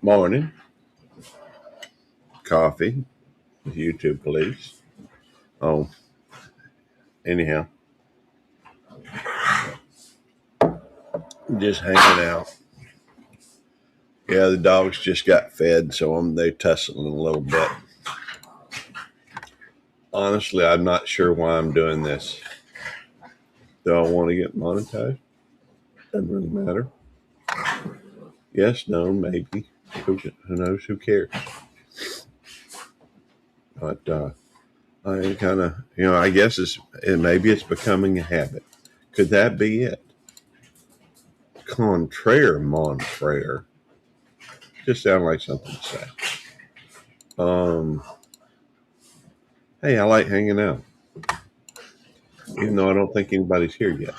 Morning, coffee, YouTube police. Oh, anyhow, just hanging out. Yeah, the dogs just got fed, so they tussling a little bit. Honestly, I'm not sure why I'm doing this. Do I want to get monetized? Doesn't really matter. Yes, no, maybe. Who knows? Who cares? But I kind of, I guess maybe it's becoming a habit. Could that be it? Contraire, mon frere. Just sound like something to say. Hey, I like hanging out, even though I don't think anybody's here yet.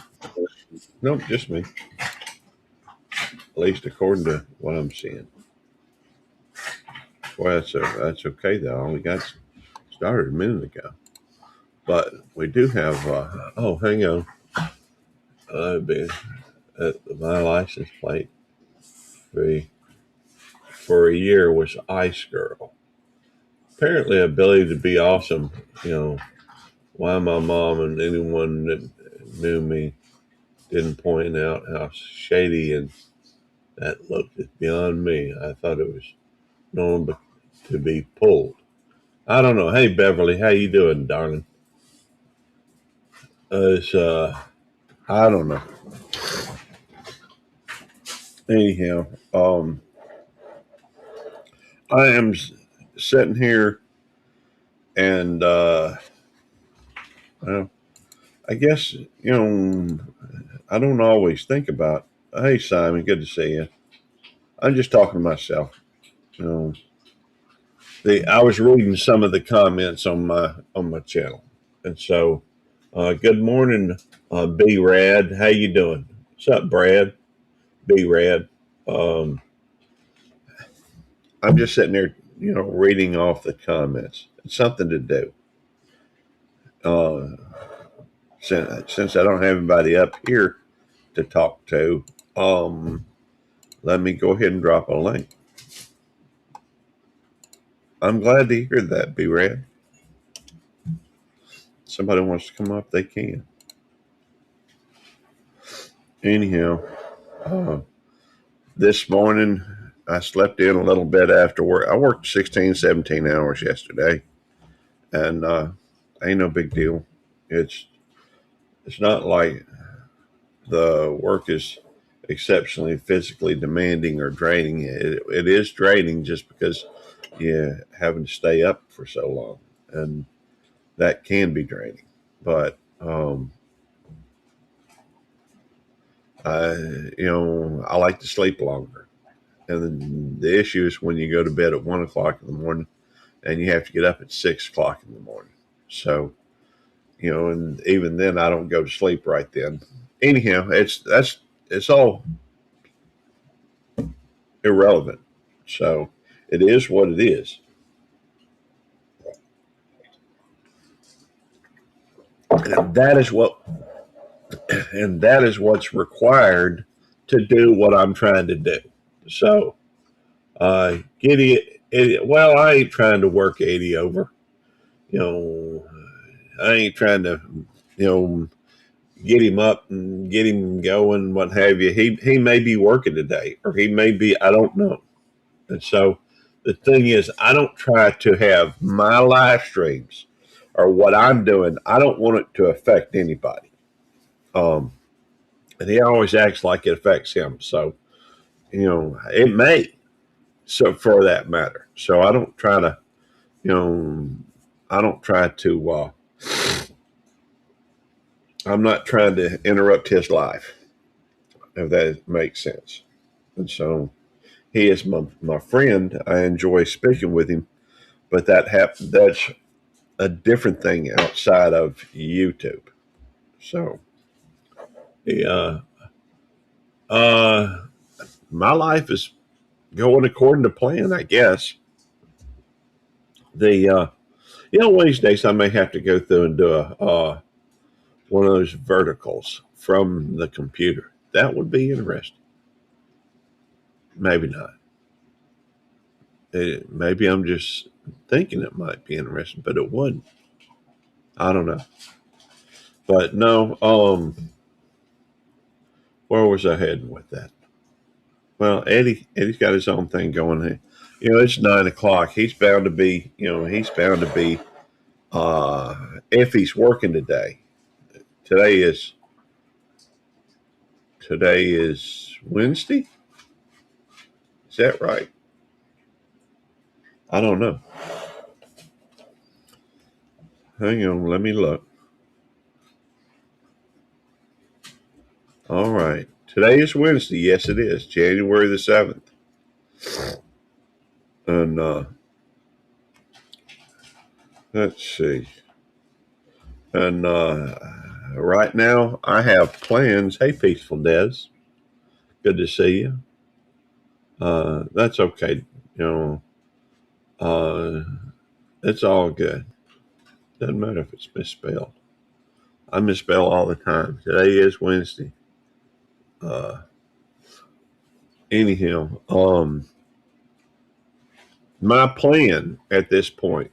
Nope, just me. At least according to what I'm seeing. Well, that's okay though. I only got started a minute ago, but we do have. Oh, hang on. Be, my license plate for a year was Ice Girl. Apparently, ability to be awesome. Why my mom and anyone that knew me didn't point out how shady and that looked is beyond me. I thought it was known to be pulled. I don't know. Hey Beverly, how you doing, darling? I don't know. Anyhow, I am sitting here and well, I guess I don't always think about. Hey Simon, good to see you. I'm just talking to myself. You know, I was reading some of the comments on my channel, and so good morning, B Rad. How you doing? What's up, Brad? B Rad. Um, I'm just sitting there, reading off the comments. It's something to do. Uh, since I don't have anybody up here to talk to, let me go ahead and drop a link. I'm glad to hear that, B Rad. Somebody wants to come up, they can. Anyhow, uh, this morning I slept in a little bit after work. I worked 16, 17 hours yesterday, and ain't no big deal. It's not like the work is exceptionally physically demanding or draining. It is draining just because you're having to stay up for so long, and that can be draining. But I like to sleep longer. And then the issue is when you go to bed at 1 o'clock in the morning and you have to get up at 6 o'clock in the morning. So, and even then I don't go to sleep right then. Anyhow, it's all irrelevant. So it is what it is. And that is what's required to do what I'm trying to do. So, well, I ain't trying to work 80 over. You know, I ain't trying to, you know, get him up and get him going, what have you. He may be working today, or he may be, I don't know. And so the thing is, I don't try to have my live streams or what I'm doing. I don't want it to affect anybody. Um, and he always acts like it affects him. So it may. So for that matter, so I don't try to, you know, I don't try to. I'm not trying to interrupt his life, if that makes sense. And so he is my friend. I enjoy speaking with him, but that's a different thing outside of YouTube. So, yeah, uh, my life is going according to plan, I guess. The One of these days I may have to go through and do a one of those verticals from the computer. That would be interesting. Maybe not. maybe I'm just thinking it might be interesting, but it wouldn't. I don't know. But no, where was I heading with that? Well, Eddie's got his own thing going here. It's 9 o'clock. He's bound to be, he's bound to be, if he's working today. Today is today is Wednesday. Is that right? I don't know. Hang on, let me look. All right. Today is Wednesday. Yes, it is. January the 7th. And let's see. And right now, I have plans. Hey, Peaceful Des. Good to see you. That's okay. You know, uh, it's all good. Doesn't matter if it's misspelled. I misspell all the time. Today is Wednesday. Uh, anyhow, my plan at this point.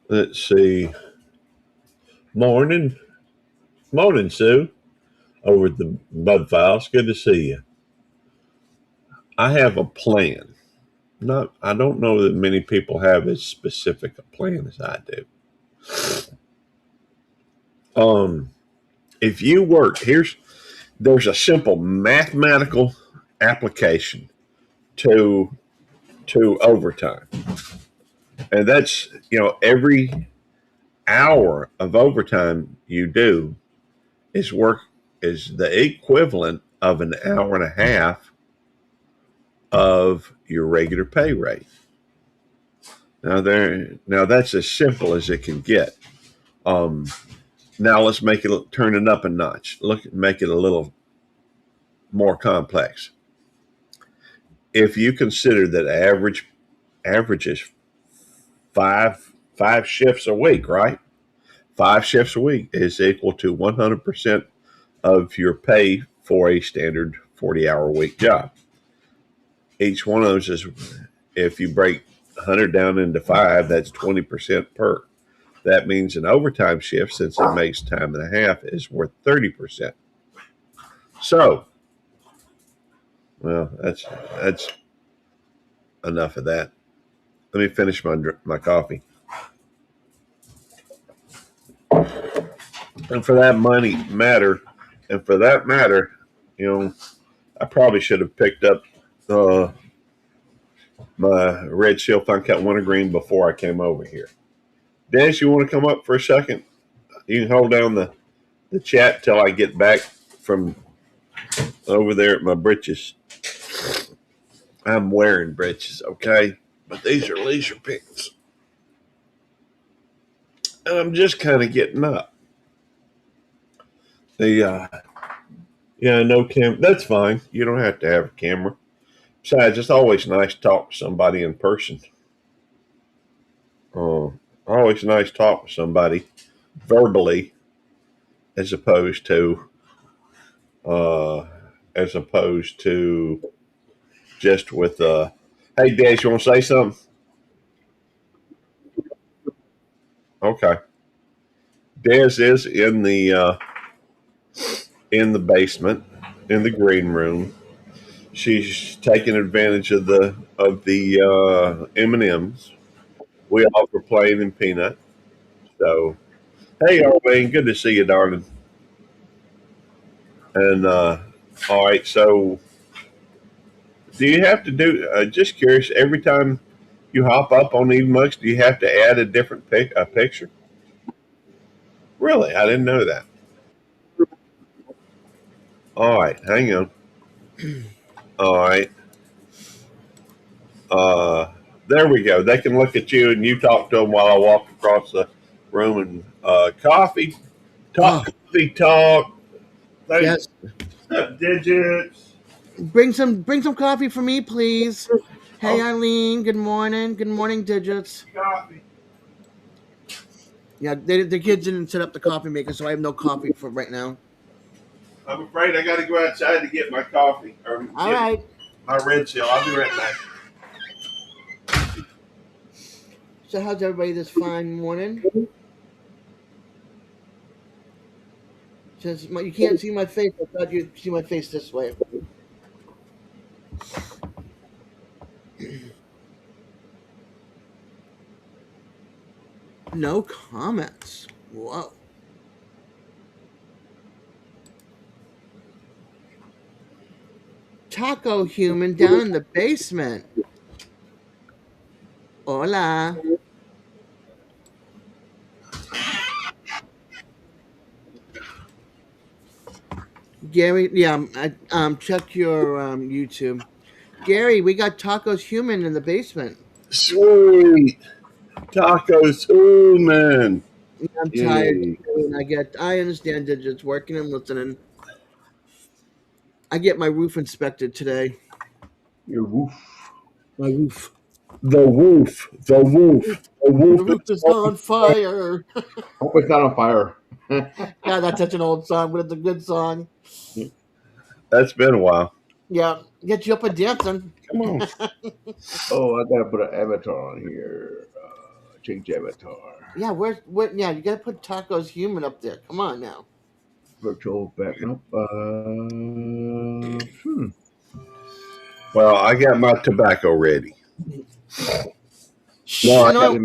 Let's see. Morning, morning, Sue. Over at the Bud Files. Good to see you. I have a plan. Not, I don't know that many people have as specific a plan as I do. Um, if you work, there's a simple mathematical application to overtime, and that's every hour of overtime you do work is the equivalent of an hour and a half of your regular pay rate. Now that's as simple as it can get. Um, Now let's turn it up a notch. Make it a little more complex. If you consider that average is five shifts a week, right? 5 shifts a week is equal to 100% of your pay for a standard 40-hour week job. Each one of those is, if you break 100 down into five, that's 20% per. That means an overtime shift, since it makes time and a half, is worth 30%. So, well, that's enough of that. Let me finish my coffee. And for that matter, you know, I probably should have picked up uh, my red seal fun cut wintergreen before I came over here. Des, you want to come up for a second? You can hold down the chat till I get back from over there at my britches. I'm wearing britches, okay? But these are leisure pants. And I'm just kind of getting up. No camera. That's fine. You don't have to have a camera. Besides, it's always nice to talk to somebody in person. Always nice to talk to somebody verbally, as opposed to uh, just with hey, Des, you want to say something? Okay. Des is in the basement, in the green room. She's taking advantage of the M&Ms. We offer plain and peanut. So, hey, Arlene, good to see you, darling. And all right, so do you have to do? Just curious. Every time you hop up on Even Mugs, do you have to add a different picture? Really, I didn't know that. All right, hang on. All right. Uh, there we go. They can look at you and you talk to them while I walk across the room and coffee. Coffee talk. Yes. Digits. Bring some coffee for me, please. Hey, Eileen. Good morning. Good morning, Digits. Coffee. Yeah, the kids didn't set up the coffee maker, so I have no coffee for right now. I'm afraid I got to go outside to get my coffee. All right. my red seal. I'll be right back. So how's everybody this fine morning? Since you can't see my face, I thought you'd see my face this way. No comments. Whoa. Taco human down in the basement. Hola. Gary, yeah, check your YouTube. Gary, we got Tacos human in the basement. Sweet tacos. Oh man. I'm tired. Yay. I understand digits working and listening. I get my roof inspected today. Your roof. My roof. The wolf. The wolf. The wolf. The roof is on fire. Hope it's not on fire. Yeah, that's such an old song, but it's a good song. That's been a while. Yeah, get you up and dancing. Come on. Oh, I gotta put an avatar on here. Change avatar. Yeah, yeah, you gotta put Tacos human up there. Come on now. Virtual back. Nope. Well, I got my tobacco ready. No, I got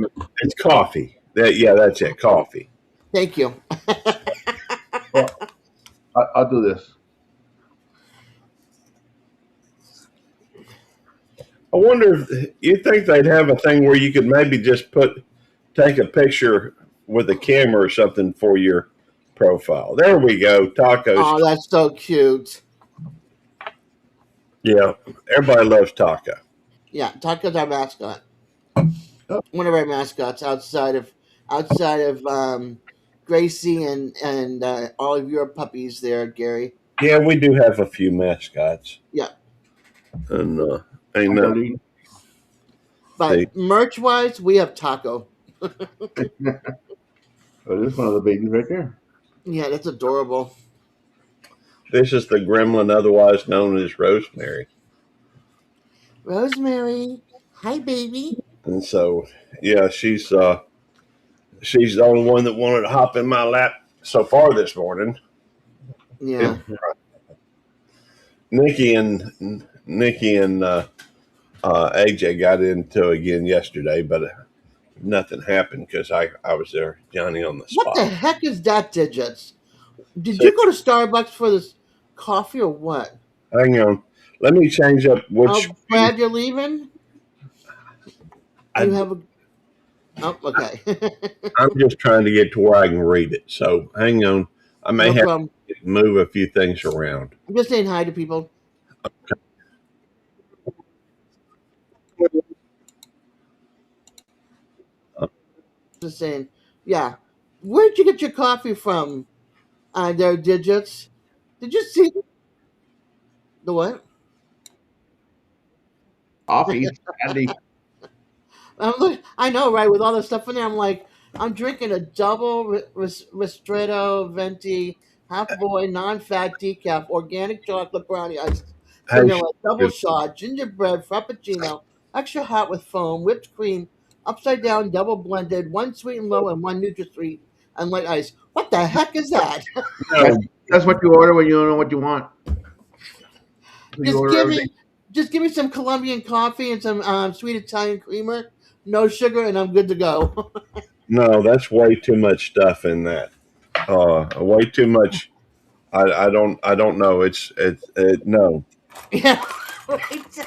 it's coffee. That's it. Coffee. Thank you. Well, I'll do this. I wonder if you think they'd have a thing where you could maybe just take a picture with a camera or something for your profile. There we go. Tacos. Oh, that's so cute. Yeah, everybody loves taco. Yeah, Taco's our mascot. One of our mascots outside of Gracie and all of your puppies there, Gary. Yeah, we do have a few mascots. Yeah. And ain't nothing. But merch wise, we have Taco. Oh, there's one of the babies right there. Yeah, that's adorable. This is the gremlin, otherwise known as Rosemary. Rosemary, hi, baby. And so, yeah, she's the only one that wanted to hop in my lap so far this morning. Yeah. Nikki and AJ got into it again yesterday, but nothing happened because I was there, Johnny, on the spot. What the heck is that, Digits? Did you go to Starbucks for this coffee or what? Hang on. Let me change up which. Oh, Brad, you're leaving? Okay. I'm just trying to get to where I can read it. So hang on. I may have to move a few things around. I'm just saying hi to people. Okay. Just saying, yeah. Where'd you get your coffee from? There, Digits. Did you see the what? Coffee, candy. I know, right? With all the stuff in there, I'm like, I'm drinking a double ristretto venti half boy non-fat decaf organic chocolate brownie iced vanilla double shot gingerbread frappuccino extra hot with foam whipped cream upside down double blended one sweet and low and one NutraSweet and light ice. What the heck is that? That's what you order when you don't know what you want. Just give me some Colombian coffee and some sweet Italian creamer, no sugar, and I'm good to go. No, that's way too much stuff in that. Way too much. I don't know. It's no. Yeah. Right.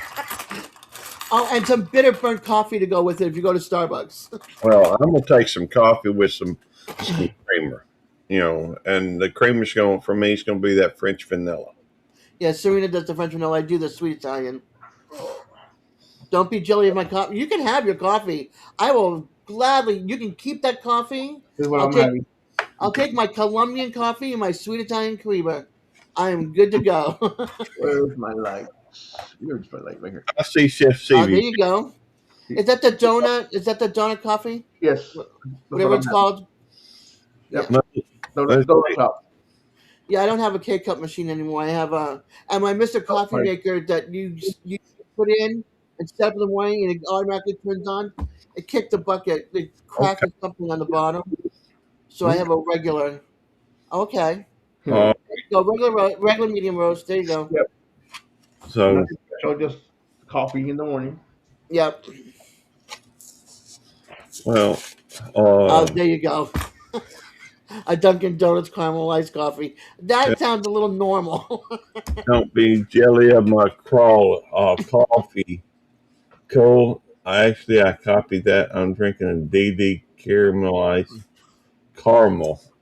Oh, and some bitter burnt coffee to go with it if you go to Starbucks. Well, I'm gonna take some coffee with some creamer, and the creamer's for me. It's gonna be that French vanilla. Yeah, Serena does the French vanilla. I do the sweet Italian. Don't be jelly of my coffee. You can have your coffee. I will gladly. You can keep that coffee. I'll take my Colombian coffee and my sweet Italian creamer. I am good to go. Where's my light? Here's my light right here. I see Chef CV. There you go. Is that the donut? Is that the donut coffee? Yes. Whatever it's called. Yep. Yeah. Donut shop. Yeah, I don't have a K cup machine anymore. I have a and my Mr. Oh, Coffee sorry. maker that you put in and set up in the morning and it automatically turns on. It kicked the bucket. The crack Okay. or something on the bottom. So I Okay. have a regular. Okay. Uh, Go regular medium roast. There you go. Yep. so Nothing special, just coffee in the morning. Yep. well, Oh, uh, there you go. A Dunkin' Donuts caramelized coffee. yeah, That sounds a little normal. don't be jelly of my crawl coffee. Cool. I copied that. I'm drinking a DD caramel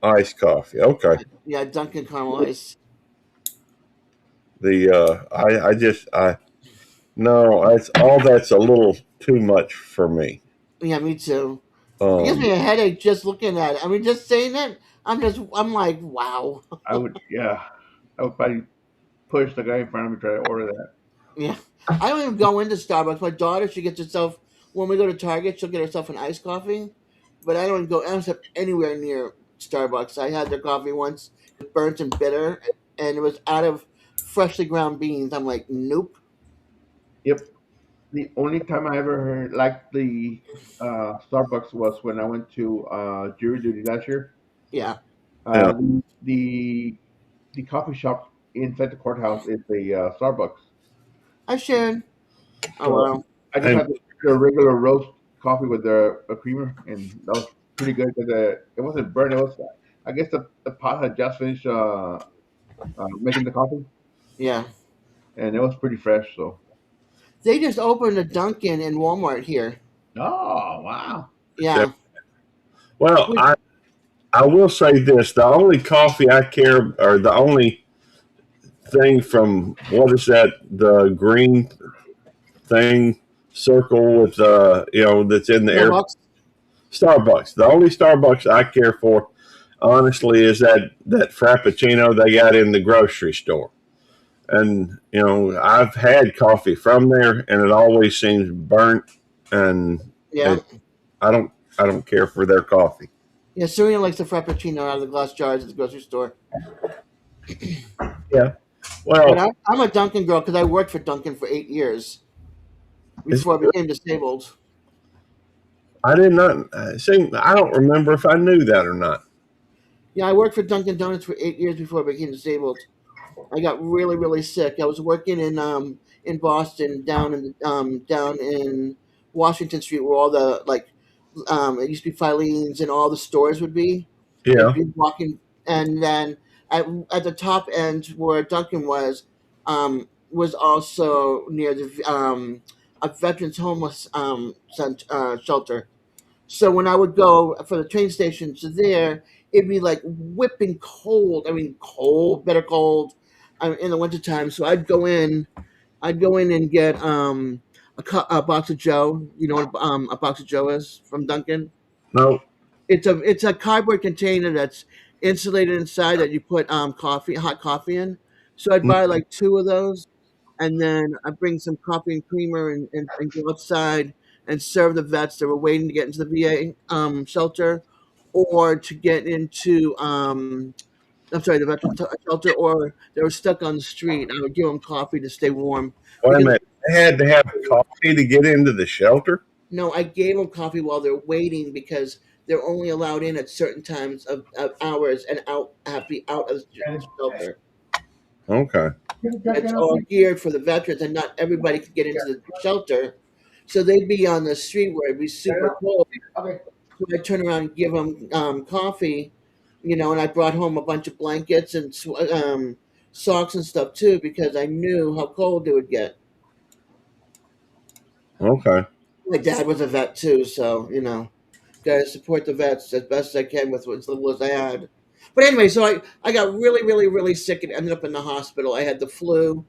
iced coffee. Okay. Yeah, Dunkin' caramelized. The I no, it's all that's a little too much for me. Yeah, me too. It gives Um, me a headache just looking at it. I mean, just saying it, I'm like, wow. I would, yeah, I would probably push the guy in front of me try to order that. Yeah. I don't even go into Starbucks. My daughter, she gets herself, when we go to Target, she'll get herself an iced coffee. But I don't step anywhere near Starbucks. I had their coffee once. It was burnt and bitter, and it was out of freshly ground beans. I'm like, nope. Yep. The only time I ever heard like the Starbucks was when I went to jury duty last year. Yeah. yeah, Uh, the the coffee shop inside the courthouse is the Starbucks. Hi, Sharon. Oh, So wow. I just and had the regular roast coffee with the a creamer, and that was pretty good because it wasn't burnt. It was, I guess, the pot had just finished making the coffee, Yeah. and it was pretty fresh. So, They just opened a Dunkin' in Walmart here. oh wow, yeah. Yeah. Well, Which, I will say this: the only coffee I care, or the only thing from what is that? The green thing circle with that's in the air. Starbucks. Starbucks. The only Starbucks I care for, honestly, is that Frappuccino they got in the grocery store. And I've had coffee from there, and it always seems burnt, and Yeah. it, I don't I don't care for their coffee. Yeah, Serena likes the Frappuccino out of the glass jars at the grocery store. Yeah. But Well, I'm a Dunkin' girl because I worked for Dunkin' for 8 years is before I became disabled. I did not see. I don't remember if I knew that or not. Yeah, I worked for Dunkin' Donuts for 8 years before I became disabled. I got really, really sick. I was working in Boston, down in Washington Street, where all the it used to be Filene's and all the stores would be. And Yeah. be walking, and then at the top end where Duncan was also near the a veterans homeless shelter. So when I would go for the train station to there, it'd be like whipping cold. I mean, cold, bitter cold, in the wintertime. So I'd go in and get a box of Joe. You know what a box of Joe is from Dunkin'? No. It's a cardboard container that's insulated inside that you put hot coffee in. So I'd buy like two of those, and then I bring some coffee and creamer and go outside and serve the vets that were waiting to get into the VA shelter, or to get into I'm sorry, the veteran shelter, or they were stuck on the street. I would give them coffee to stay warm Wait a because minute. They had to have coffee to get into the shelter. no, I gave them coffee while they're waiting because they're only allowed in at certain times of hours and out have to be out of the shelter. Okay. It's all geared for the veterans, and not everybody could get into the shelter. So they'd be on the street where it'd be super cold. okay. So I'd turn around and give them coffee, and I brought home a bunch of blankets and socks and stuff too because I knew how cold it would get. Okay. My dad was a vet too, so gotta support the vets as best I can with as little as I had. But anyway, so I got really, really, really sick and ended up in the hospital. I had the flu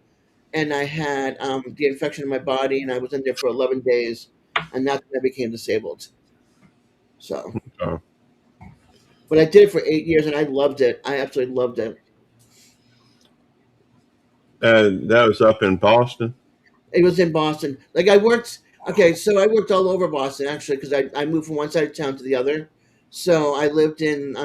and I had the infection in my body, and I was in there for 11 days, and that's when I became disabled. So, Uh, but I did it for 8 years, and I loved it. I absolutely loved it. and that was up in Boston. It was in Boston. Like I worked. Okay, so I worked all over Boston actually because I moved from one side of town to the other. So I lived in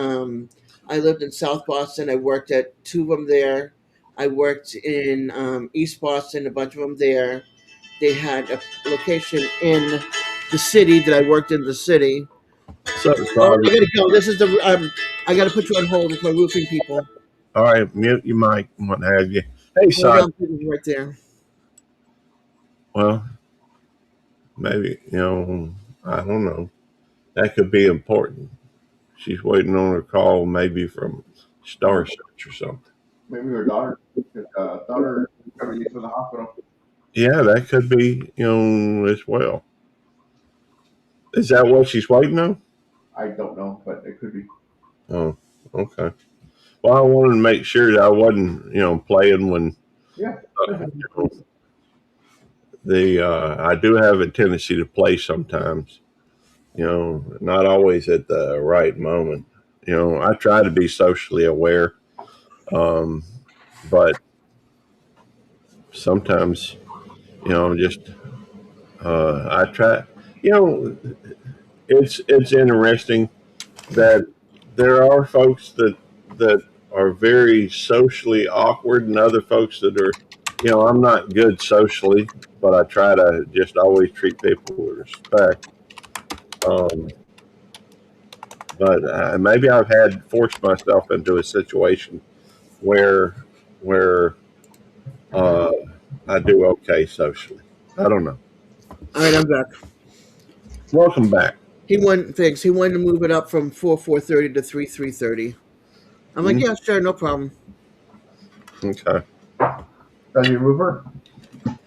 I lived in South Boston. I worked at two of them there. I worked in East Boston, a bunch of them there. They had a location in the city that I worked in the city. So Oh, I sorry. gotta go. This is the. I gotta put you on hold with my roofing people. All right, mute your mic and what have you. Hey, Hold son. on, please, right there. Well, maybe I don't know. That could be important. She's waiting on her call, maybe from Star Search or something. Maybe her daughter. His daughter got released from the hospital. Yeah, that could be as well. Is that what she's waiting on? I don't know, but it could be. Oh, okay. Well, I wanted to make sure that I wasn't playing when Yeah. you know, the I do have a tendency to play sometimes. Not always at the right moment. I try to be socially aware, um, but sometimes, just I try. You know, it's interesting that there are folks that are very socially awkward, and other folks that are. I'm not good socially, but I try to just always treat people with respect. Um, but maybe I've had forced myself into a situation where where uh, I do okay socially. I don't know. All right, I'm back. Welcome back. He wanted thanks. He wanted to move it up from 4:30 to 3:30. I'm like, Mm, yeah, sure, no problem. okay. Are you a roofer?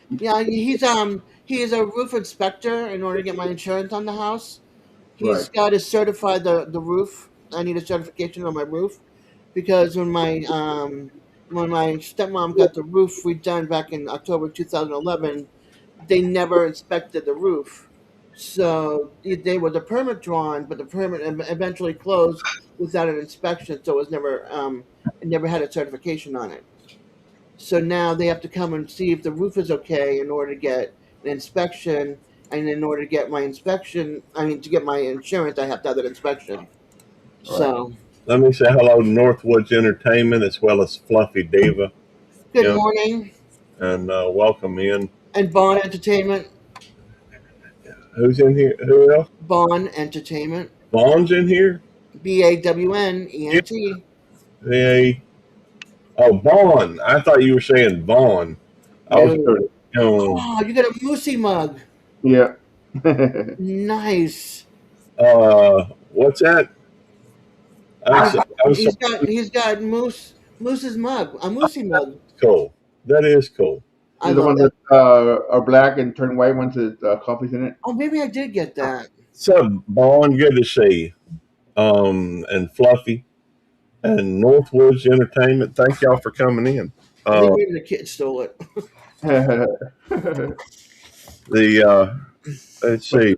Yeah, he is a roof inspector in order to get my insurance on the house. Right. He's got to certify the roof. I need a certification on my roof because when my stepmom got the roof redone back in October 2011, they never inspected the roof. So there was a permit drawn, but the permit eventually closed without an inspection, so it never had a certification on it. So now they have to come and see if the roof is okay in order to get an inspection, and in order to get my inspection, I mean to get my insurance, I have to have that inspection. Right. So Let me say hello to Northwoods Entertainment as well as Fluffy Diva. good You know, morning, and welcome in. and Bond Entertainment, Who's in here? Who else? Bond Entertainment, Vaughn's in here. Yeah. BAWNENT. Hey. Oh, Vaughn. I thought you were saying Vaughn. I was, No. you know, Oh, you got a Moosey mug. Yeah. Nice. what's that? He's I was he's got Moose's mug, a Moosey mug. cool. That is cool. I These are the love ones that. that are black and turn white once the coffee's in it. Oh, maybe I did get that. So, Vaughn, good to see you. And Fluffy and Northwoods Entertainment. Thank y'all for coming in. I think Uh, maybe the kid stole it. But the let's see.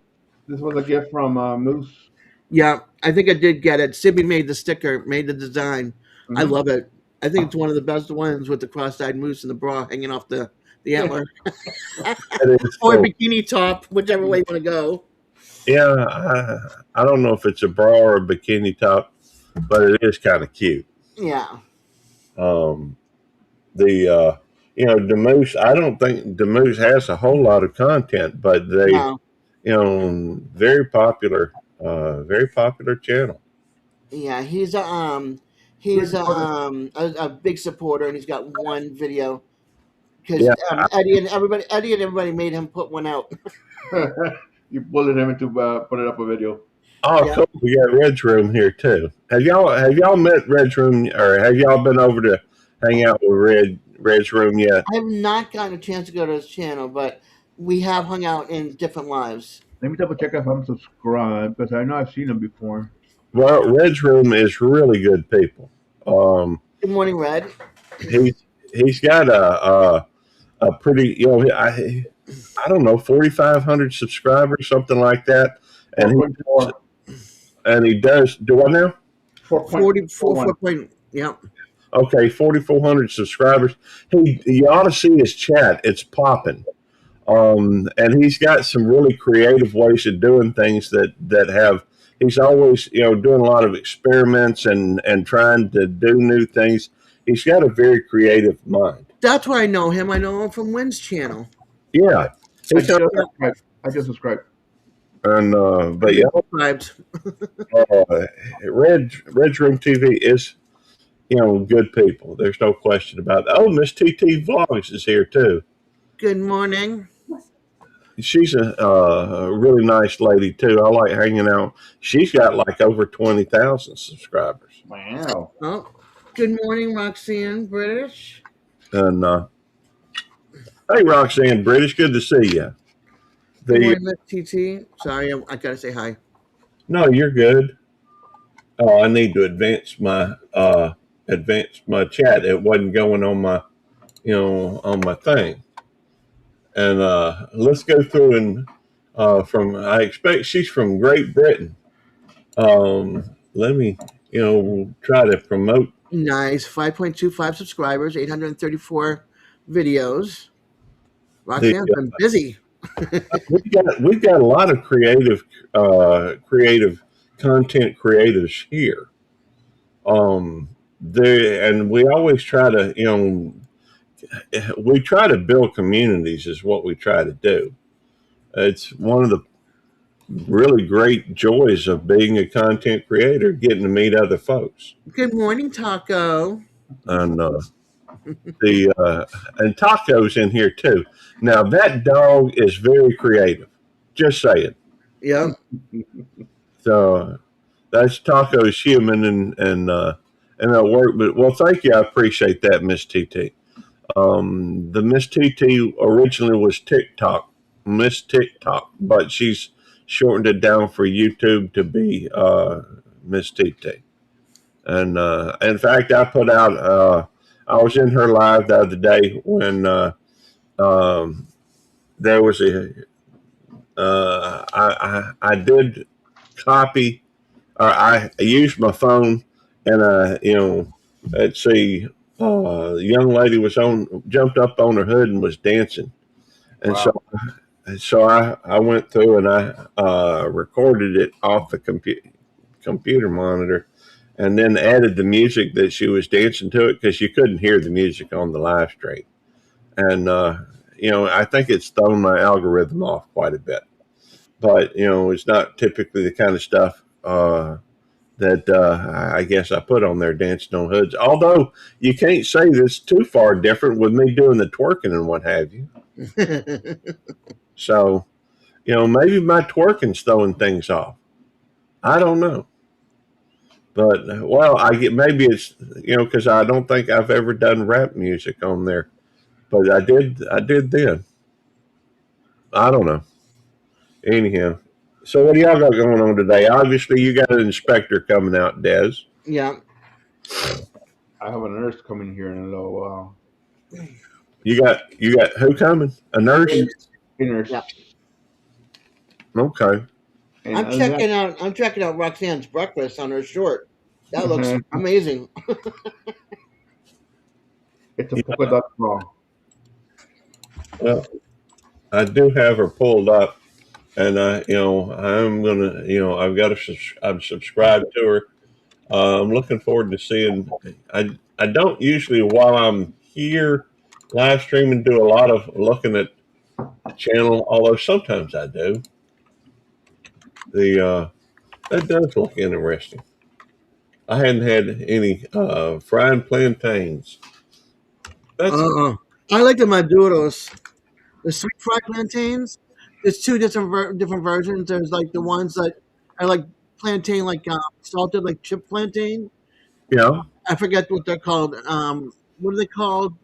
this was a gift from Moose. Yeah, I think I did get it. Sibby made the sticker, made the design. I Hmm. love it. I think it's one of the best ones with the cross-eyed moose and the bra hanging off the antler, That is or a cool. bikini top, whichever way you want to go. Yeah, I don't know if it's a bra or a bikini top, but it is kind of cute. Yeah, Um, the Demoose. I don't think Demoose has a whole lot of content, but they no, very popular channel. yeah, Great he's supporter. a big supporter, and he's got one video because Yeah. Eddie and everybody made him put one out. You bullied him into put it up a video. Oh, Yeah, cool. We got Red's Room here too. Have y'all met Red's Room, or have y'all been over to hang out with Red's Room yet? I have not gotten a chance to go to his channel, but we have hung out in different lives. Let me double check if I'm subscribed because I know I've seen him before. Well, Red's Room is really good people. Um, Good morning, Red. he's got a pretty I don't know 4,500 subscribers, something like that, and he 4.4. does do I now? 44 4.41. point. Yeah. Okay, 4,400 subscribers. You ought to see his chat. It's popping. And he's got some really creative ways of doing things that have he's always doing a lot of experiments and trying to do new things. He's got a very creative mind. That's where I know him. I know him from Wynn's channel. Yeah, I he's just got, subscribed. I just subscribed. and but I've yeah, subscribed. Red's Room TV is good people. There's no question about it. Oh, Miss TT Vlogs is here too. Good morning. She's a really nice lady too. I like hanging out. She's got like over 20,000 subscribers. Wow. Oh, good morning, Roxanne British. And hey, Roxanne British, good to see you. Good The morning, Miss TT. Sorry, I gotta say hi. No, you're good. Oh, I need to advance my chat. It wasn't going on my on my thing. And let's go through and from I expect she's from Great Britain. Let me try to promote Nice. 5.25 subscribers, 834 videos. the. Roxanne's been busy. We've got a lot of creative content creators here. And we always try to we try to build communities is what we try to do. It's one of the really great joys of being a content creator, getting to meet other folks. Good morning, Taco. And the and Taco's in here too. Now that dog is very creative. Just saying. Yep. So that's Taco's human and that'll work. But well, thank you. I appreciate that, Miss TT. The Miss TT originally was TikTok, Miss TikTok, but she's shortened it down for YouTube to be Miss TT. And in fact, I put out. I was in her live the other day when um, there was a. I did copy. Or I used my phone, and let's see. The young lady jumped up on her hood and was dancing, and Wow. I went through and I recorded it off the computer monitor, and then added the music that she was dancing to it because you couldn't hear the music on the live stream, and I think it's thrown my algorithm off quite a bit, but it's not typically the kind of stuff. That I guess I put on there dancing on hoods. Although you can't say this too far different with me doing the twerking and what have you. So, maybe my twerking's throwing things off. I don't know. But well, I get maybe it's because I don't think I've ever done rap music on there, but I did then. I don't know. Anyhow, so what do y'all got going on today? Obviously, you got an inspector coming out, Des. Yeah. I have a nurse coming here in a little while. You got who coming? A nurse? A nurse. Yeah. Okay. And I'm checking out Roxanne's breakfast on her short. That looks amazing. it's a polka dot bra. Well, I do have her pulled up, and I'm gonna, I'm subscribed to her. I'm looking forward to seeing. I don't usually while I'm here live streaming do a lot of looking at the channel, although sometimes I do. The that does look interesting. I hadn't had any fried plantains. That's I like the maduros. The sweet fried plantains. There's two different versions. There's like the ones that are like plantain, like salted, like chip plantain. yeah. I forget what they're called. What are they called,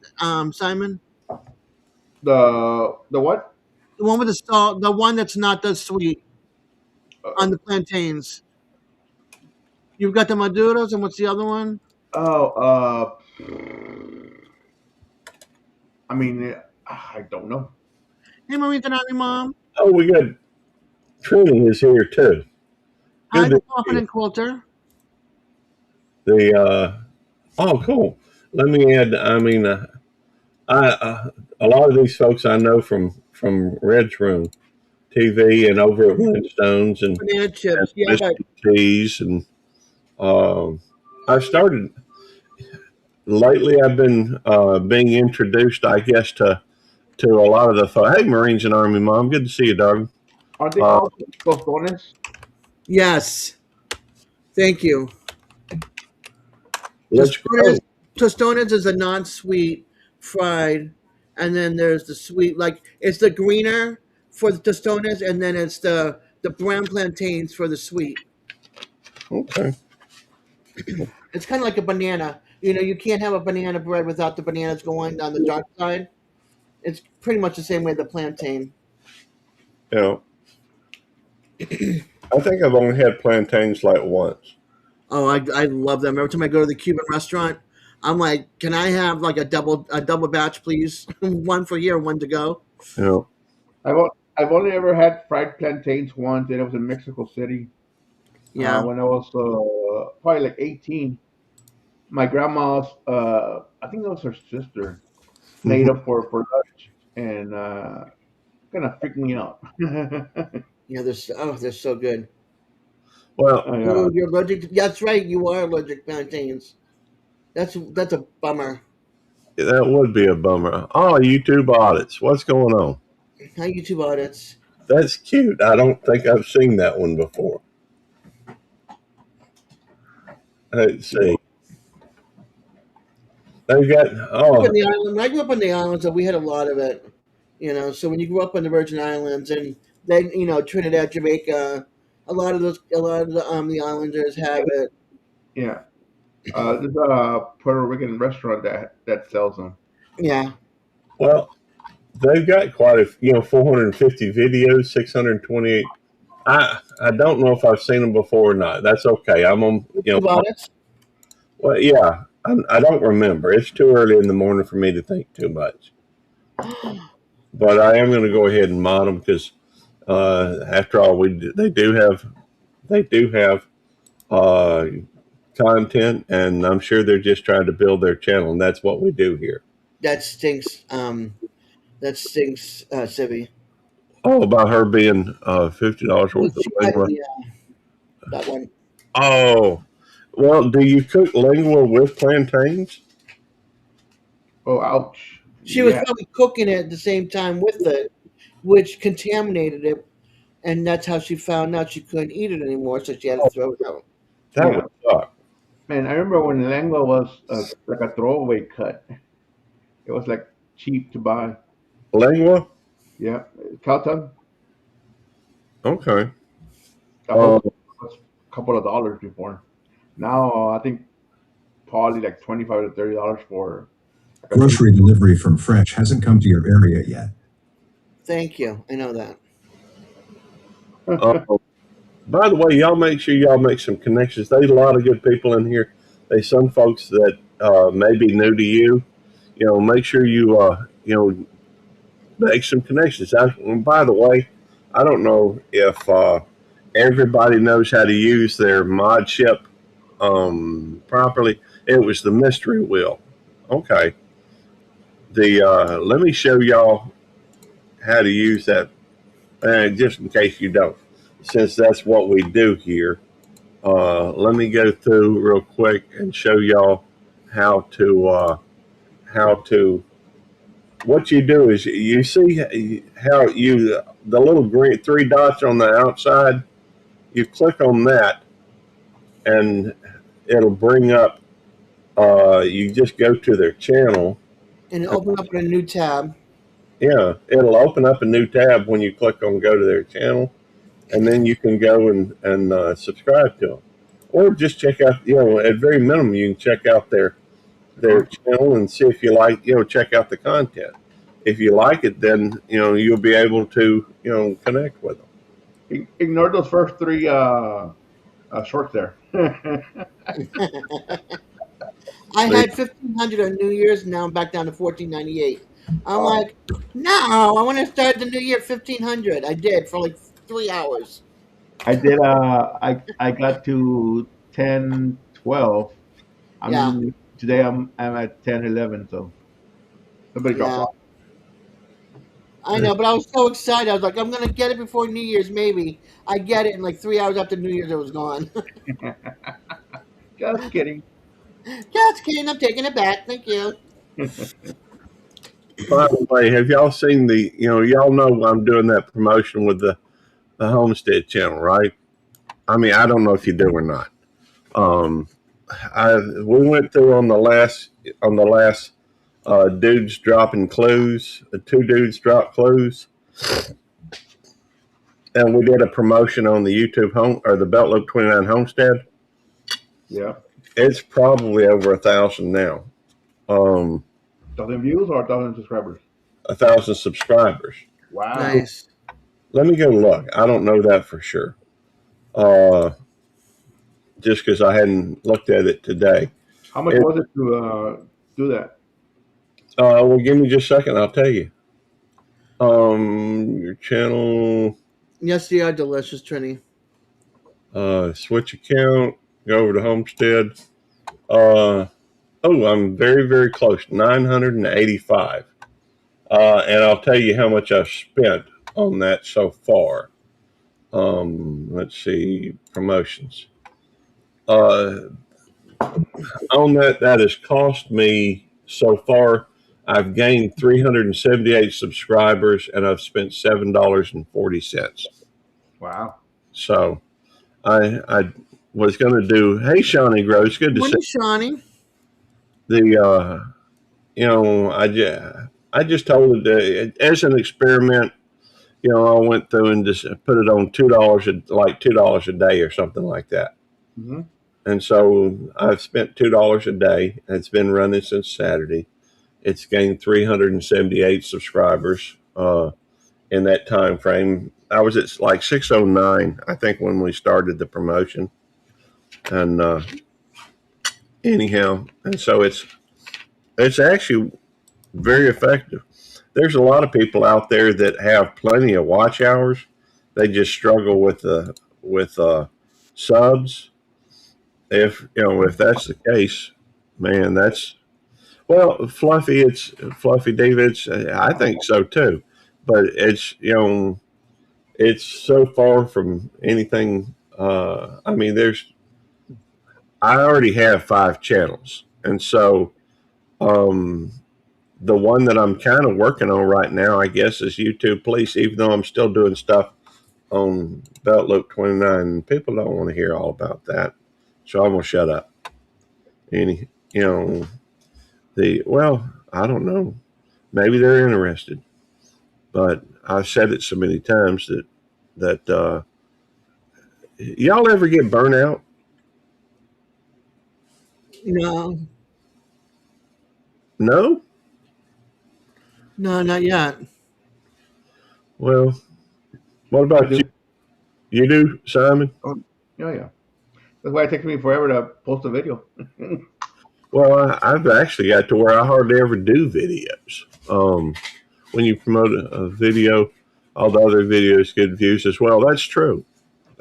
Simon? The what? The one with the salt. The one that's not that sweet Uh, on the plantains. You've got the maduros, and what's the other one? oh, I mean, I don't know. Hey, Marita, not your mom. Oh, we got Trini is here too. Hi, Good the to see Coffin you. and Quilter. The oh, cool. Let me add. I mean, I a lot of these folks I know from Red's Room TV and over at Flintstones Banana and chips. Yeah, but Mr. T's and um, I started lately. I've been being introduced, I guess, to a lot of the hey, Marines and Army Mom, good to see you, darling. Are they Uh, called tostones? yes. Thank you. let's Tostones, go. tostones is a non-sweet fried, and then there's the sweet. Like it's the greener for the tostones, and then it's the brown plantains for the sweet. Okay. It's kind of like a banana. You know, you can't have a banana bread without the bananas going on the dark side. It's pretty much the same way the plantain. Yeah. I think I've only had plantains like once. Oh, I love them. Every time I go to the Cuban restaurant, I'm like, can I have like a double batch, please? One for here, one to go. You know. I've only ever had fried plantains once, and it was in Mexico City Yeah. when I was probably like 18. My grandma's, I think it was her sister, made Mhm. up for lunch, and kind of freaked me out. Yeah, they're so good. Well, Yeah, Oh, you're allergic to, that's right, you are allergic to plantains. That's a bummer. that would be a bummer. Oh, YouTube audits. What's going on? How YouTube audits. That's cute. I don't think I've seen that one before. Let's yeah. see. They've got Up in oh the island, when I grew up in the islands, we had a lot of it. You know, so when you grew up in the Virgin Islands and then Trinidad, Jamaica, a lot of the islanders have it. Yeah. There's a Puerto Rican restaurant that sells them. Yeah, well, they've got quite a 450 videos, 628. I don't know if I've seen them before or not. That's okay. I'm on YouTube audits. well yeah. I don't remember. It's too early in the morning for me to think too much. But I am going to go ahead and mod them because after all, they do have uh, content, and I'm sure they're just trying to build their channel, and that's what we do here. That stinks. That stinks, Civi. Oh, about her being $50 worth of She might, lingua. yeah, that one. Oh, well, do you cook lingua with plantains? Oh, ouch. She was Yeah. probably cooking it at the same time with it, which contaminated it, and that's how she found out she couldn't eat it anymore, so she had to Oh, throw it out. that would Yeah. suck. Man, I remember when lengua was like a throwaway cut. It was like cheap to buy. Lingua? Yeah. Cow tongue, Okay. a whole Uh, was a couple of dollars before. Now I think probably like $25 to $30 for like a Grocery delivery from Fresh hasn't come to your area yet. Thank you. I know that. uh, by the way, y'all make sure y'all make some connections. There's a lot of good people in here. There's some folks that may be new to you. Make sure you make some connections. And by the way, I don't know if everybody knows how to use their mod ship properly. It was the mystery wheel. Okay. Let me show y'all how to use that, just in case you don't, since that's what we do here. Let me go through real quick and show y'all how to. What you do is you see how the little green three dots on the outside. You click on that, and it'll bring up. You just go to their channel. And open up in a new tab. Yeah, it'll open up a new tab when you click on go to their channel, and then you can go and subscribe to them, or just check out. At very minimum, you can check out their channel and see if you like. Check out the content. If you like it, then you'll be able to connect with them. Ignore those first three shorts there. I They, had 1,500 on New Year's, now I'm back down to 1,498. I'm like, no, I want to start the new year 1,500. I did for like 3 hours. I did. I got to 10, 12. Yeah, Today I'm at 10, 11. So somebody dropped yeah. off. I know, but I was so excited. I was like, I'm gonna get it before New Year's, maybe. I get it, and like 3 hours after New Year's, it was gone. Just kidding. Just kidding. I'm taking it back. Thank you. By the way, have y'all seen the? Y'all know I'm doing that promotion with the Homestead channel, right? I mean, I don't know if you do or not. Um, we went through on the last dudes dropping clues. The two dudes dropped clues, and we did a promotion on the YouTube home or the Belt Loop 29 Homestead. Yeah. It's probably over 1,000 now. 1,000 views or 1,000 subscribers? 1,000 subscribers. Wow. Nice. Let me go look. I don't know that for sure. Uh, just because I hadn't looked at it today. How much was it to do that? Well, give me just a second. I'll tell you. Your channel, Yes, they are delicious, Trini. switch account, go over to Homestead. Oh, I'm very, very close. 985. And I'll tell you how much I've spent on that so far. Let's see, promotions. On that has cost me so far. I've gained 378 subscribers, and I've spent $7.40. Wow. So I was going to do. Hey, Shawnee Gross, good to see Morning, Shawnee. the. I just told it as an experiment. I went through and just put it on $2 like $2 a day or something like that. Mm-hmm. And so I've spent $2 a day. It's been running since Saturday. It's gained 378 subscribers in that time frame. I was at like 609, I think, when we started the promotion. And anyhow, and so it's actually very effective. There's a lot of people out there that have plenty of watch hours. They just struggle with subs. If that's the case, man, that's well, Fluffy. It's Fluffy David's. I think so too, but it's so far from anything. I mean, I already have 5 channels, and so um, the one that I'm kind of working on right now, I guess, is YouTube Police. Even though I'm still doing stuff on Belt Loop 29, people don't want to hear all about that, so I'm gonna shut up. Any, I don't know. Maybe they're interested, but I've said it so many times that y'all ever get burnout? No, No. no, not yet. Well, what I about do. you? You do, Simon? Oh, yeah. That's why it takes me forever to post a video. Well, I've actually got to where I hardly ever do videos. When you promote a video, all the other videos get views as well. That's true.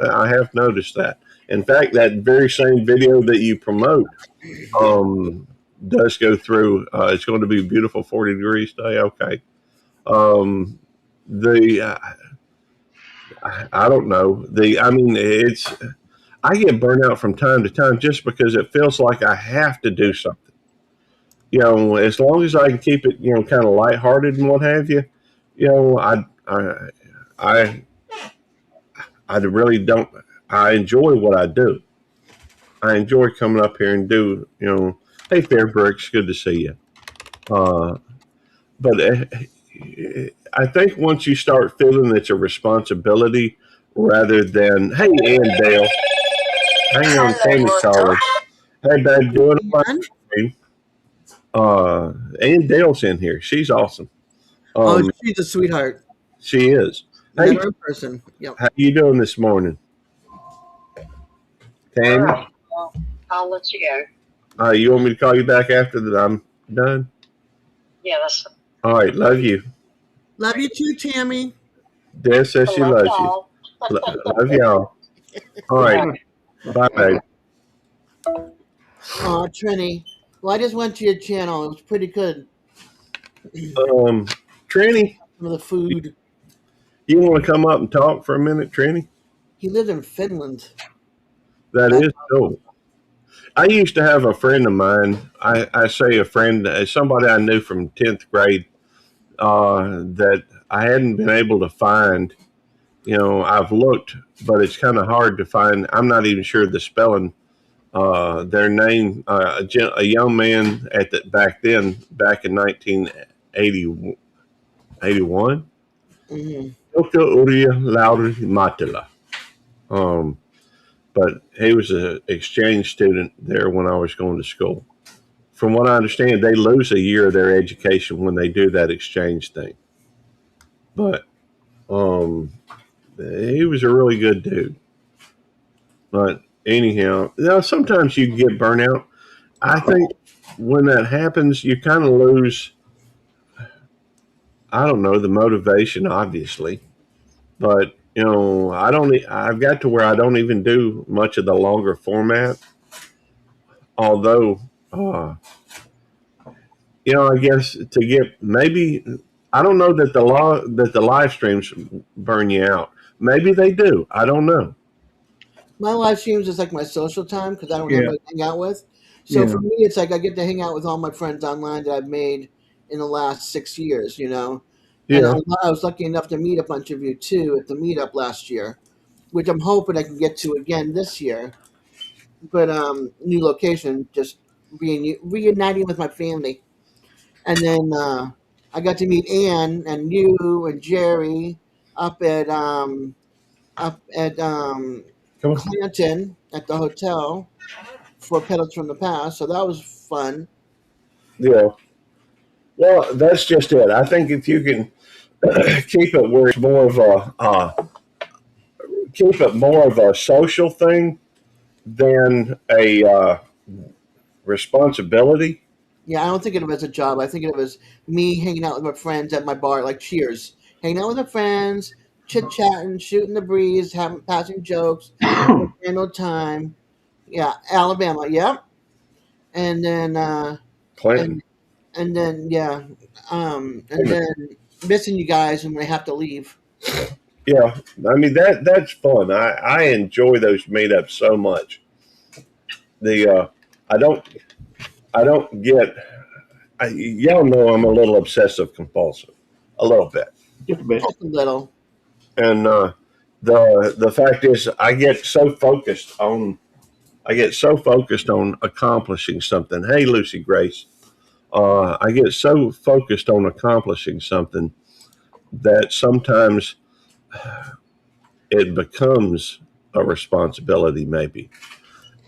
I have noticed that. In fact, that very same video that you promote does go through. It's going to be a beautiful 40 degrees day. Okay. The I don't know. I mean, I get burnt out from time to time just because it feels like I have to do something. As long as I can keep it, kind of lighthearted and what have you, I I really don't. I enjoy what I do. I enjoy coming up here and hey, Fairbrooks, good to see you. But I think once you start feeling it's a responsibility rather than, hey, Ann Dale, hang on, Tammy caller. Hey, babe, doing all And right? Ann Dale's in here. She's awesome. oh, she's a sweetheart. She is. Met Hey, her in person. Yep. how you doing this morning, All Tammy? right. Well, I'll let you go. You want me to call you back after that I'm done? Yeah, that's. All right, love you. Love you too, Tammy. Dad says I she love loves you. y'all. Love y'all. All right, bye, babe. Oh, Trini. Well, I just went to your channel. It was pretty good. Trini, some of the food. You want to come up and talk for a minute, Trini? He lived in Finland. That That, is cool. I used to have a friend of mine. I say a friend, somebody I knew from 10th grade that I hadn't been able to find. I've looked, but it's kind of hard to find. I'm not even sure the spelling. Their name, a young man back in 1980, 81. hmm Dr. Uriah Lauri Matila. Um, but he was an exchange student there when I was going to school. From what I understand, they lose a year of their education when they do that exchange thing. But he was a really good dude. But anyhow, sometimes you get burnout. I think when that happens, you kind of lose, I don't know, the motivation, obviously. But, I've got to where I don't even do much of the longer format. Although, uh, I guess to get maybe, I don't know that the live streams burn you out. Maybe they do. I don't know. My live streams is like my social time because I don't have Yeah, anybody to hang out with. So yeah, for me, it's like I get to hang out with all my friends online that I've made in the last 6 years. And Yeah. I was lucky enough to meet a bunch of you too at the meetup last year, which I'm hoping I can get to again this year. But new location, just reuniting with my family, and then I got to meet Ann and you and Jerry up at um, up at Come on. Clanton at the hotel for Pedals from the Past. So that was fun. Yeah. Well, that's just it. I think if you can keep it where it's more of a social thing than a responsibility. Yeah, I don't think of it as a job. I think of it as me hanging out with my friends at my bar, like Cheers, hanging out with my friends, chit chatting, shooting the breeze, having passing jokes, no time. Yeah, Alabama. Yep. And then Clinton. and and then yeah, and then missing you guys when I have to leave. Yeah, I mean that's fun. I enjoy those meetups so much. The I don't get. Y'all know I'm a little obsessive compulsive, a little bit, just a bit. Just a little. and the fact is I get so focused on accomplishing something. Hey, Lucy Grace, I get so focused on accomplishing something that sometimes it becomes a responsibility, maybe.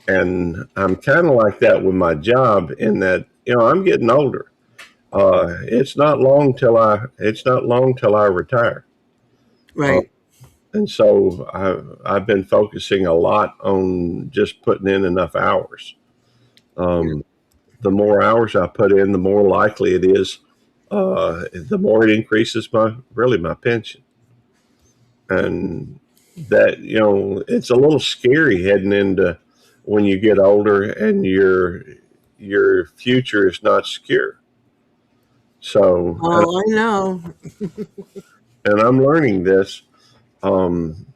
And I'm kind of like that with my job in that I'm getting older. It's not long till I retire, uh, Right. and so I've been focusing a lot on just putting in enough hours. Yeah. Um, the more hours I put in, the more likely it is, the more it increases my pension, and that it's a little scary heading into when you get older and your future is not secure. So, Oh, I know. and I'm learning this, um,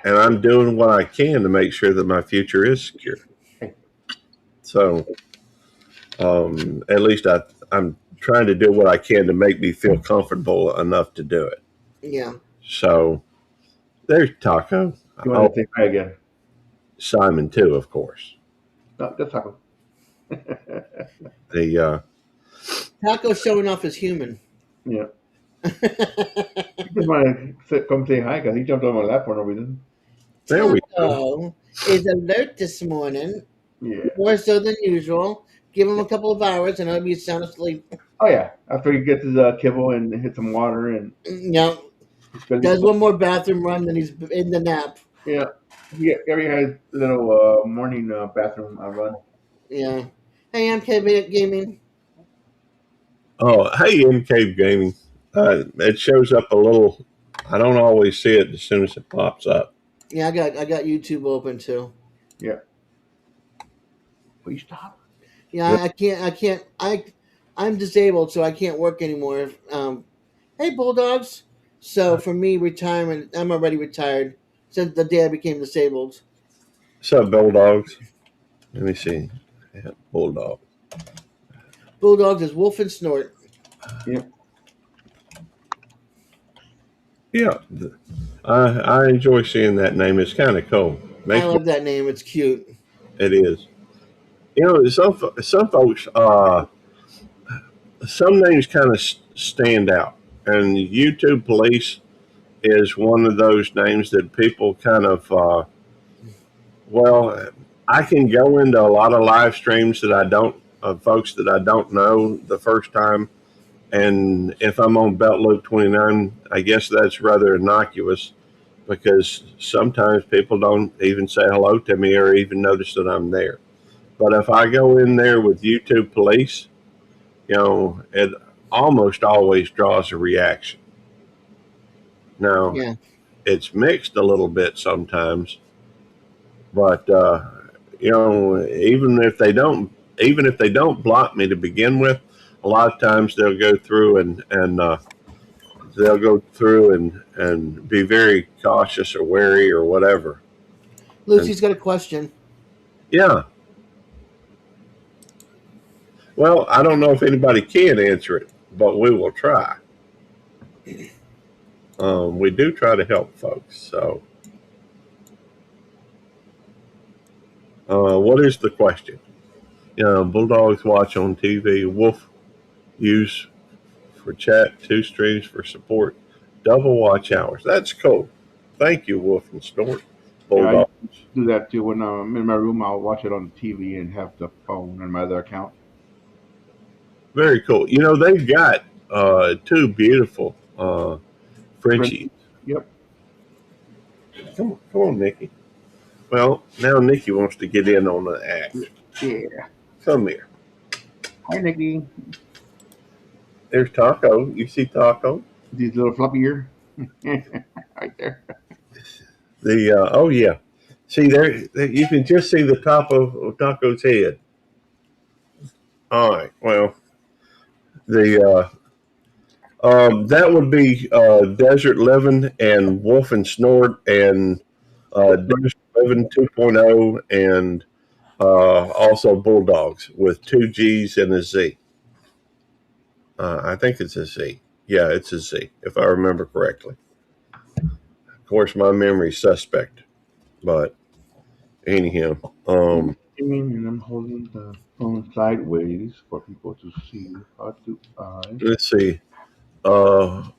and I'm doing what I can to make sure that my future is secure. So, at least I'm trying to do what I can to make me feel comfortable enough to do it. Yeah. So, there's Taco. You want Oh, to say hi again? Simon too, of course. No, just taco. The Taco showing off his human. Yeah, he just want to come say hi because he jumped on my lap for no reason. There we go. Taco is alert this morning, Yeah. more so than usual. Give him a couple of hours and he'll be sound asleep. Oh yeah. After he gets his kibble and hit some water and Yeah. his belly. Does one more bathroom run than he's in the nap. Yeah. He every has little morning bathroom run. Yeah. Hey, I'm KB Gaming. Oh, hey, MK Gaming. It shows up a little. I don't always see it as soon as it pops up. Yeah, I got YouTube open too. Yeah. Will you stop? Yeah, I can't I'm disabled, so I can't work anymore. Hey, Bulldogs. So for me, retirement, I'm already retired since the day I became disabled. What's up, Bulldogs? Let me see. Yeah, Bulldog. Bulldogs is Wolf and Snort. Yep. Yeah, I enjoy seeing that name. It's kind of cool. I Makes me. love that name. It's cute. It is. You know, some folks, some names kind of stand out, and YouTube Police is one of those names that people kind of. Well, I can go into a lot of live streams that I don't of folks that I don't know the first time, and if I'm on Belt Loop 29, I guess that's rather innocuous because sometimes people don't even say hello to me or even notice that I'm there. But if I go in there with YouTube Police, it almost always draws a reaction. Now, Yeah. it's mixed a little bit sometimes, but even if they don't block me to begin with, a lot of times they'll go through and they'll go through and be very cautious or wary or whatever. And Lucy's got a question. yeah, well, I don't know if anybody can answer it, but we will try. We do try to help folks. So, what is the question? Bulldogs watch on TV. Wolf use for chat. 2 streams for support. Double watch hours. That's cool. Thank you, Wolf and Snort. Yeah, I Bulldog. do that too. When I'm in my room, I'll watch it on TV and have the phone and my other account. Very cool. They've got two beautiful Frenchies. Yep. Come on, Nikki. Well, now Nikki wants to get in on the act. Yeah. Come here. Hi, Nikki. There's Taco. You see Taco? These little floppy ear. Right there. Oh yeah. See there, you can just see the top of Taco's head. All right. Well, the that would be Desert Living and Wolf and Snort and Desert Living 2.0 and also Bulldogs with 2 G's and a Z. I think it's a Z. Yeah, it's a Z, if I remember correctly. Of course, my memory's suspect, but anyhow, And I'm holding the phone sideways for people to see how to eyes. let's see.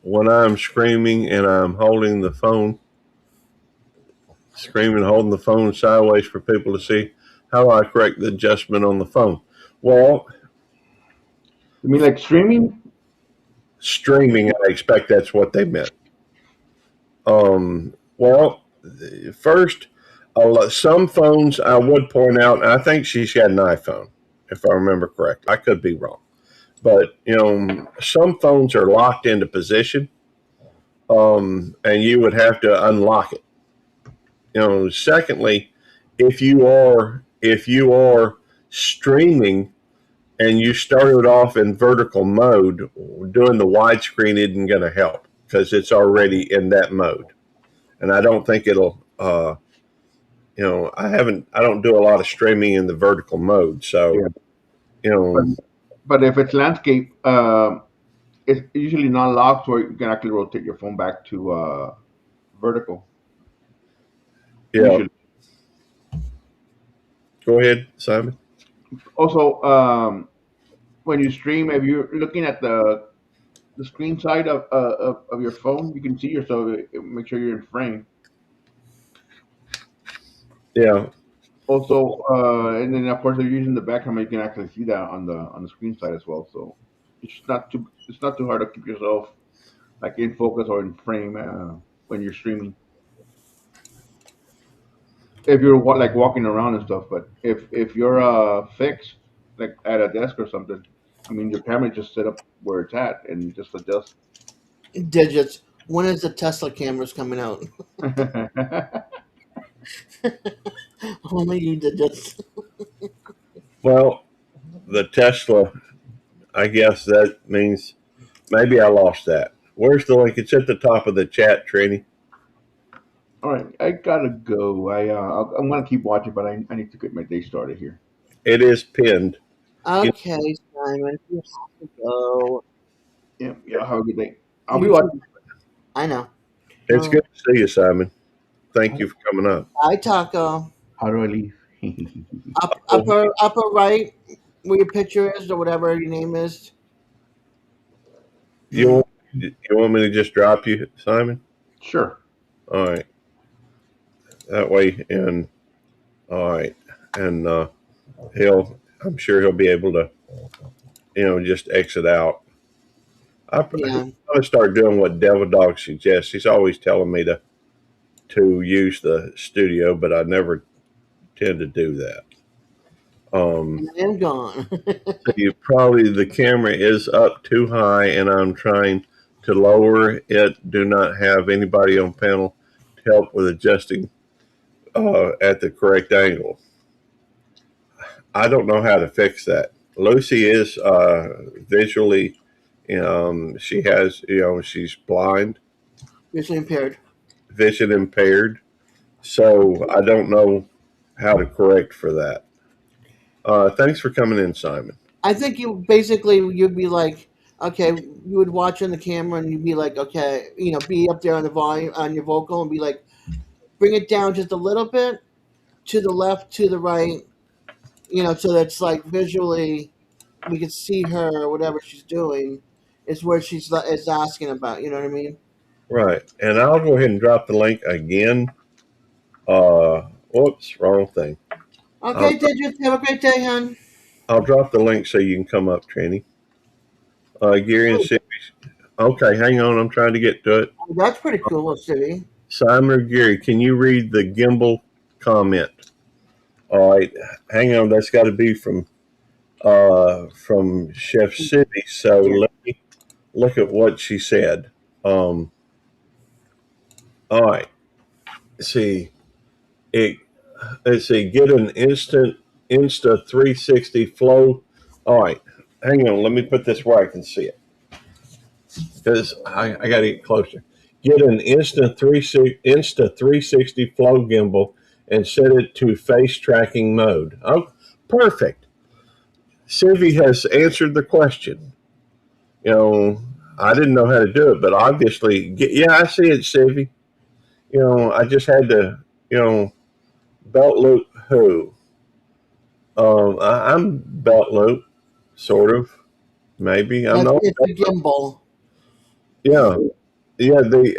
When I'm screaming and I'm holding the phone, screaming, holding the phone sideways for people to see, how do I correct the adjustment on the phone? Well, You mean like streaming? streaming, I expect that's what they meant. Well, first, some phones I would point out, and I think she's got an iPhone, if I remember correctly. I could be wrong. But, some phones are locked into position, and you would have to unlock it. Secondly, if you are streaming and you started off in vertical mode, doing the widescreen isn't going to help because it's already in that mode. And I don't think it'll. I don't do a lot of streaming in the vertical mode, so Yeah. you know, But if it's landscape, it's usually not locked, so you can actually rotate your phone back to vertical. yeah. Usually. Go ahead, Simon. Also, when you stream, if you're looking at the screen side of your phone, you can see yourself. Make sure you're in frame. Yeah, Also, and then of course, if you're using the back camera, you can actually see that on the screen side as well. So it's not too hard to keep yourself like in focus or in frame when you're streaming. If you're like walking around and stuff, but if you're fixed like at a desk or something, I mean your camera just set up where it's at and just adjust. Digits. When is the Tesla cameras coming out? Only you digits. well, the Tesla, I guess that means maybe I lost that. Where's the link? It's at the top of the chat, Trini. All right, I gotta go. I'm gonna keep watching, but I need to get my day started here. It is pinned. Okay, Simon, you have to go. Yeah, yeah. Have a good day. I'll be You watching. too. I know. It's good to see you, Simon. Thank you for coming up. Bye, Taco. How do I leave? Upper right, where your picture is, or whatever your name is. You want me to just drop you, Simon? Sure. All right. That way, and all right, and I'm sure he'll be able to, just exit out. I'm Yeah. gonna start doing what Devil Dog suggests. He's always telling me to use the studio, but I never tend to do that. I am gone. The camera is up too high, and I'm trying to lower it. Do not have anybody on panel to help with adjusting at the correct angle. I don't know how to fix that. Lucy is visually, she has, she's blind, Visually impaired. vision impaired. So I don't know how to correct for that. Thanks for coming in, Simon. I think you'd be like, okay, you would watch on the camera and you'd be like, okay, be up there on the volume on your vocal and be like, bring it down just a little bit to the left, to the right, so that's like visually we can see her or whatever she's doing is where she's is asking about. You know what I mean? Right. And I'll go ahead and drop the link again. Whoops, wrong thing. Okay, Digit, have a great day, hon. I'll drop the link so you can come up, Trini. Gary and Cindy. Okay, hang on. I'm trying to get to it. Oh, that's pretty cool, City. Simon or Gary, can you read the gimbal comment? All right, hang on. That's got to be from Chef City. So let me look at what she said. All right. Let's see. Let's see. Get an Insta 360 flow. All right. Hang on. Let me put this where I can see it. Because I got to get closer. Get an Insta 360 flow gimbal and set it to face tracking mode. Oh, perfect. Sylvie has answered the question. I didn't know how to do it, but obviously, I see it, Sylvie. I just had to, belt loop who. I'm belt loop, sort of, maybe. I'm not. It's a gimbal. Yeah, the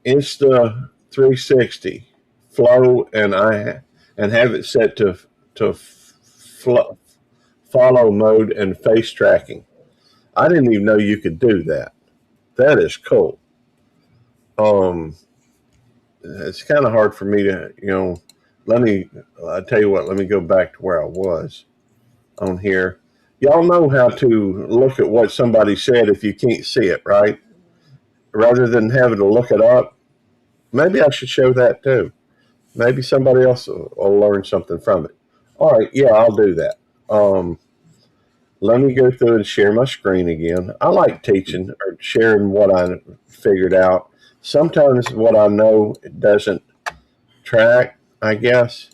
Insta 360 flow, and have it set to follow mode and face tracking. I didn't even know you could do that. That is cool. It's kind of hard for me to, I tell you what, let me go back to where I was on here. Y'all know how to look at what somebody said if you can't see it, right? Rather than having to look it up. Maybe I should show that too. Maybe somebody else will learn something from it. All right, yeah, I'll do that. Let me go through and share my screen again. I like teaching or sharing what I figured out. Sometimes what I know doesn't track, I guess.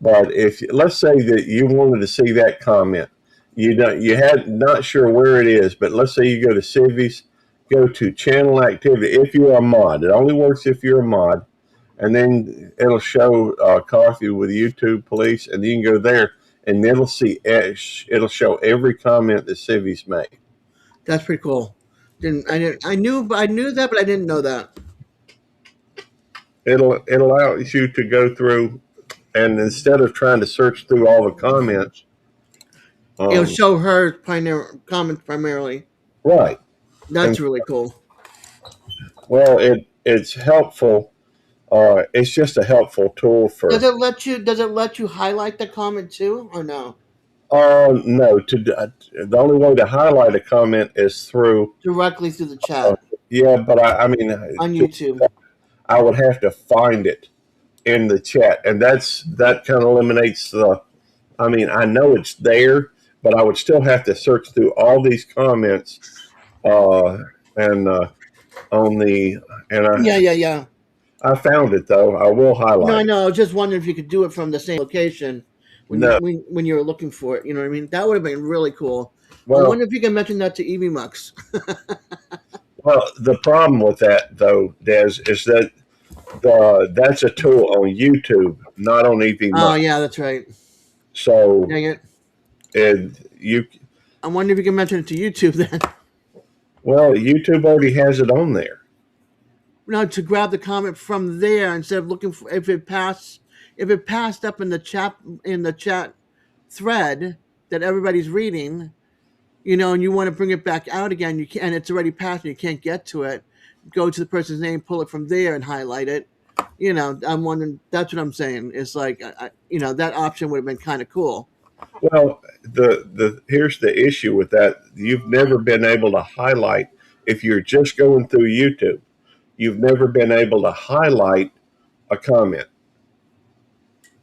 But if let's say that you wanted to see that comment, you had not sure where it is, but let's say you go to Civies, go to channel activity. If you're a mod, it only works if you're a mod, and then it'll show Coffee with YouTube Police, and you can go there, and it'll show every comment that Civies made. That's pretty cool. I knew that, but I didn't know that. It allows you to go through, and instead of trying to search through all the comments, it'll show her comments primarily. Right. That's really cool. Well, it's helpful. It's just a helpful tool for. Does it let you highlight the comment too, or no? No. The only way to highlight a comment is directly through the chat. Yeah, but I mean on YouTube. I would have to find it in the chat, and that kind of eliminates the. I mean, I know it's there, but I would still have to search through all these comments uh, and on the and Yeah. I found it though. I will No, I highlight it. know. I was just wondering if you could do it from the same location No, when you were looking for it. You know what I mean? That would have been really cool. I well, wonder if you can mention that to Evie Mux. the problem with that though, Des, is that that's a tool on YouTube, not on Oh EV. yeah, that's right. So Dang it. and you I wonder if you can mention it to YouTube then. well, YouTube already has it on there. No, to grab the comment from there instead of looking for if it passed up in the chat thread that everybody's reading, and you want to bring it back out again, you can, and it's already passed and you can't get to it. Go to the person's name, pull it from there, and highlight it. I'm wondering. That's what I'm saying. It's like, that option would have been kind of cool. Well, the here's the issue with that. You've never been able to highlight if you're just going through YouTube. You've never been able to highlight a comment.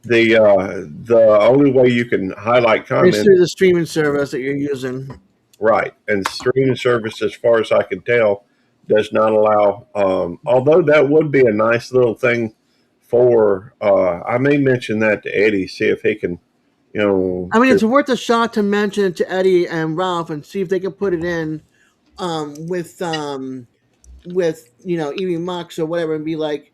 The only way you can highlight It's comments, through the streaming service that you're using. right, and streaming service, as far as I can tell, does not allow. Although that would be a nice little thing for. I may mention that to Eddie, see if he can, I mean, 'cause it's worth a shot to mention it to Eddie and Ralph and see if they can put it in with Evie Mux or whatever, and be like,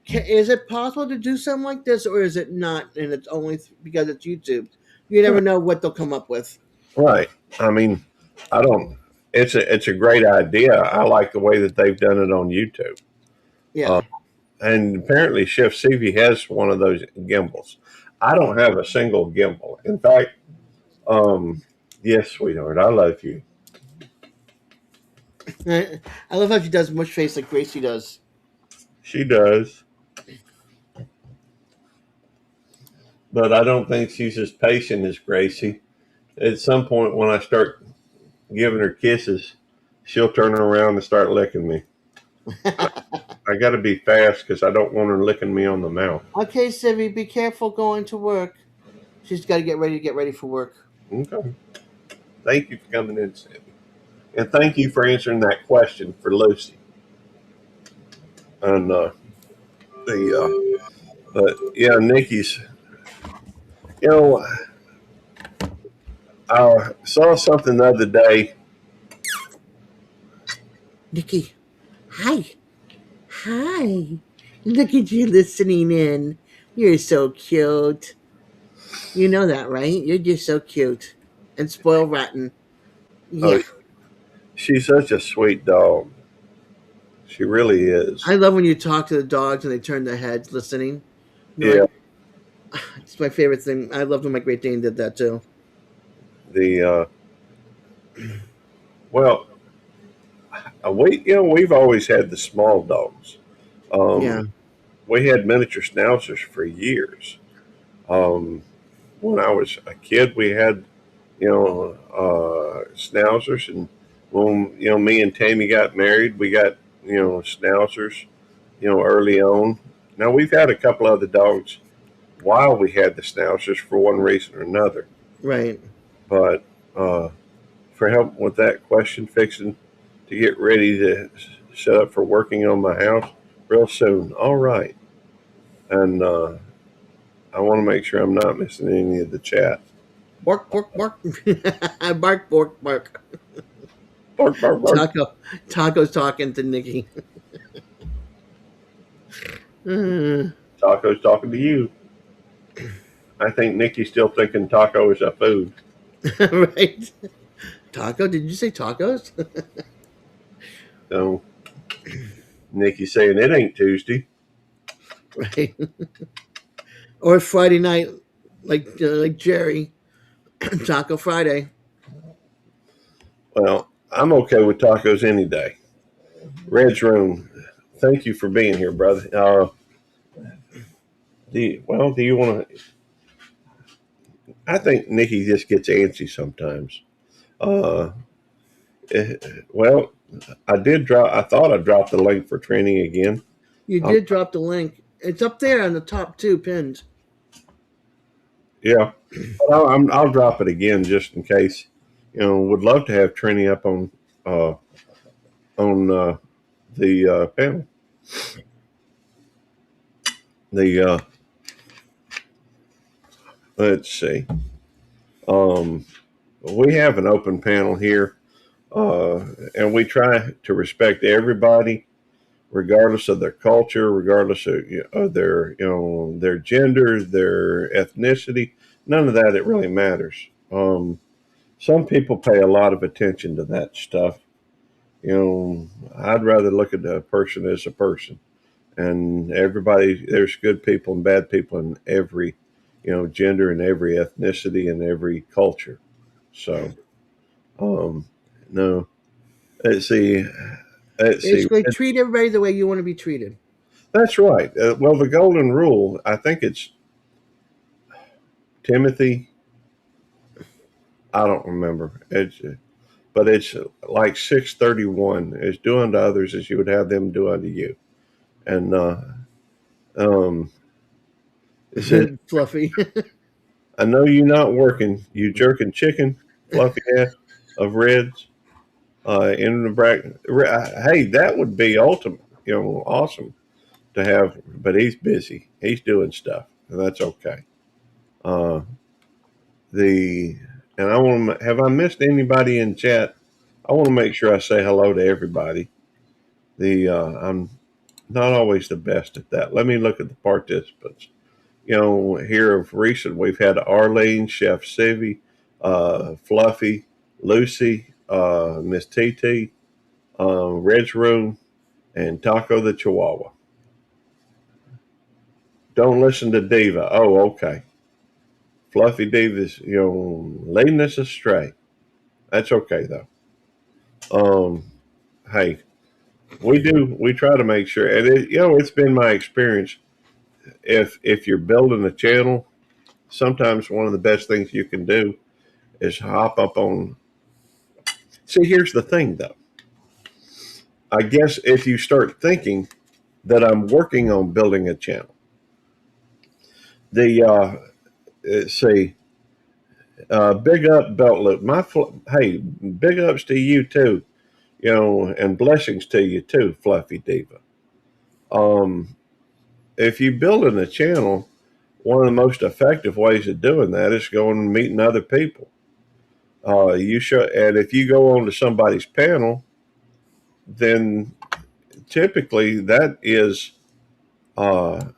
is it possible to do something like this, or is it not? And it's only because it's YouTube. You never know what they'll come up with. right. I mean, I don't. It's a great idea. I like the way that they've done it on YouTube. Yeah. And apparently, Chef Stevie has one of those gimbals. I don't have a single gimbal. In fact, yes, sweetheart, I love you. I love how she does mush face like Gracie does. She does, but I don't think she's as patient as Gracie. At some point, when I start giving her kisses, she'll turn around and start licking me. I got to be fast because I don't want her licking me on the mouth. Okay, Sivvy, be careful going to work. She's got to get ready for work. Okay. Thank you for coming in, Sammy. And thank you for answering that question for Lucy. And but yeah, Nikki's. You know, I saw something the other day. Nikki, hi. Hi. Look at you listening in. You're so cute. You know that, right? You're just so cute and spoiled rotten. Oh, Yeah. she's such a sweet dog. She really is. I love when you talk to the dogs and they turn their heads listening. You're Yeah. like, it's my favorite thing. I loved when my Great Dane did that too. The well, we've always had the small dogs. Yeah. We had miniature schnauzers for years. Um, when I was a kid, we had schnauzers, and when me and Tammy got married, we got schnauzers. Early on. Now we've had a couple other dogs while we had the schnauzers for one reason or another. Right. But for help with that question, fixing to get ready to set up for working on my house real soon. All right. And I want to make sure I'm not missing any of the chat. Bark, bark, bark. Bark, bark, bark. Bark, bark, bark. Taco's talking to Nikki. Taco's talking to you. I think Nikki's still thinking taco is a food. Right. Taco? Did you say tacos? So Nikki's saying it ain't Tuesday. Right. Or Friday night, like Jerry. Taco Friday. Well, I'm okay with tacos any day. Red's Room, thank you for being here, brother. Do you want to? I think Nikki just gets antsy sometimes. Uh, well, I did drop. I thought I dropped the link for training again. You did drop the link. It's up there on the top two pinned. Yeah, I'll drop it again just in case. Would love to have training up on on the panel. The let's see. Um, we have an open panel here, and we try to respect everybody, regardless of their culture, regardless of, of their their gender, their ethnicity. None of that it really matters. Some people pay a lot of attention to that stuff. I'd rather look at a person as a person, and everybody. There's good people and bad people in every gender and every ethnicity and every culture. So, um, no, let's see, let's see. Basically, treat everybody the way you want to be treated. That's right. Well, the golden rule, I think it's Timothy. I don't remember. But it's like 6:31. Is do unto others as you would have them do unto you. And um, it says, Fluffy. "I know you not working, you jerking chicken, fluffy head of reds in the bracket." Hey, that would be ultimate. Awesome to have. But he's busy. He's doing stuff, and that's okay. Uh, the and I want to have I missed anybody in chat? I want to make sure I say hello to everybody. I'm not always the best at that. Let me look at the participants. Here of recent, we've had Arlene, Chef Sivy, Fluffy, Lucy, Miss TT, Red's Room, and Taco the Chihuahua. Don't listen to Diva. Oh, okay. Fluffy Diva's, leading us astray. That's okay though. Hey, we try to make sure, and it's been my experience. If you're building a channel, sometimes one of the best things you can do is hop up on. See, here's the thing though. I guess if you start thinking that I'm working on building a channel, the see, big up Belt Loop. Hey, big ups to you too. And blessings to you too, Fluffy Diva. If you building a channel, one of the most effective ways of doing that is going and meeting other people. You should, and if you go on to somebody's panel, then typically that is, well,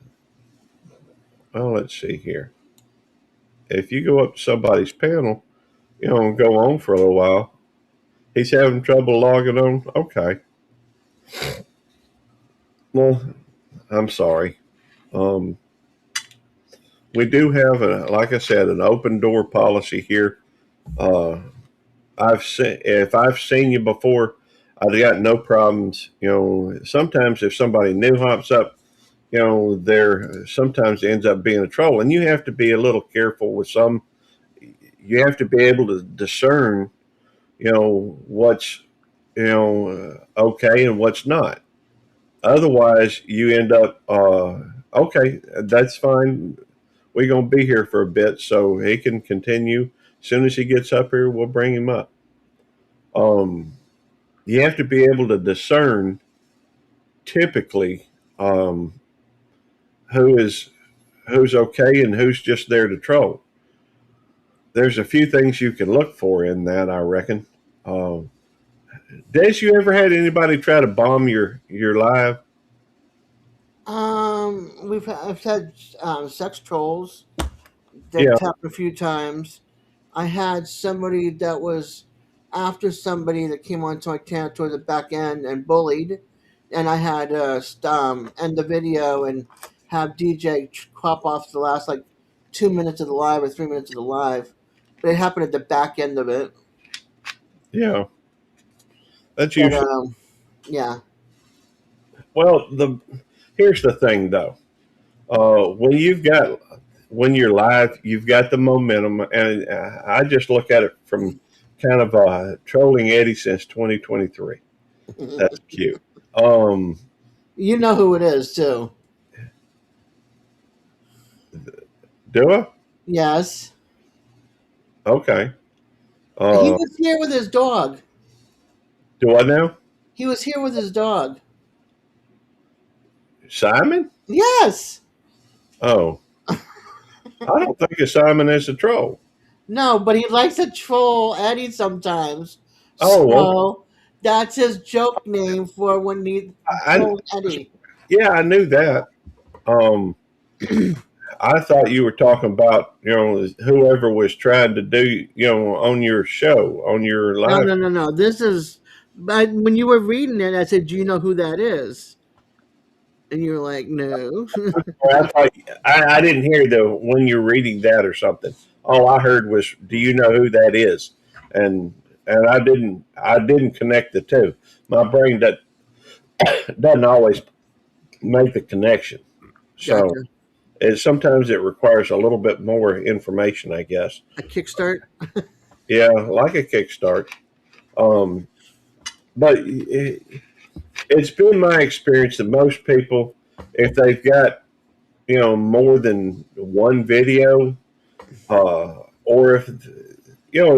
let's see here. If you go up to somebody's panel, and go on for a little while, he's having trouble logging on. Okay. Well, I'm sorry. We do have, like I said, an open door policy here. If I've seen you before, I've got no problems. Sometimes if somebody new hops up, there sometimes ends up being a troll, and you have to be a little careful with some. You have to be able to discern, what's okay and what's not. Otherwise, you end up okay. That's fine. We're gonna be here for a bit, so he can continue. As soon as he gets up here, we'll bring him up. Um, you have to be able to discern typically who is who's okay and who's just there to troll. There's a few things you can look for in that, I reckon. Des, you ever had anybody try to bomb your live? I've had sex trolls. Yeah, That's happened a few times. I had somebody that was after somebody that came onto my channel toward the back end and bullied, and I had end the video and have DJ crop off the last like 2 minutes of the live or 3 minutes of the live, but it happened at the back end of it. yeah. That's But usually yeah. well. Here's the thing though. When you're live, you've got the momentum, and I just look at it from kind of trolling Eddie since 2023. That's cute. You know who it is too. Do I? Yes. Okay. He Uh, was here with his dog. do I now? He was here with his dog. Simon? Yes. Oh, I don't think of Simon as a troll. No, but he likes to troll Eddie sometimes. Oh, okay. So that's his joke name for when he I, trolls Eddie. yeah, I knew that. Um, I thought you were talking about, whoever was trying to do, on your show, on your No, live. no, no, no. This is when you were reading it. I said, "Do you know who that is?" And you're like, "No." I thought I didn't hear the when you're reading that or something. All I heard was, "Do you know who that is?" And I didn't connect the two. My brain doesn't always make the connection. So Gotcha. sometimes it requires a little bit more information, I guess. A kickstart. Yeah, like a kickstart. Um, but it's been my experience that most people, if they've got more than one video, or if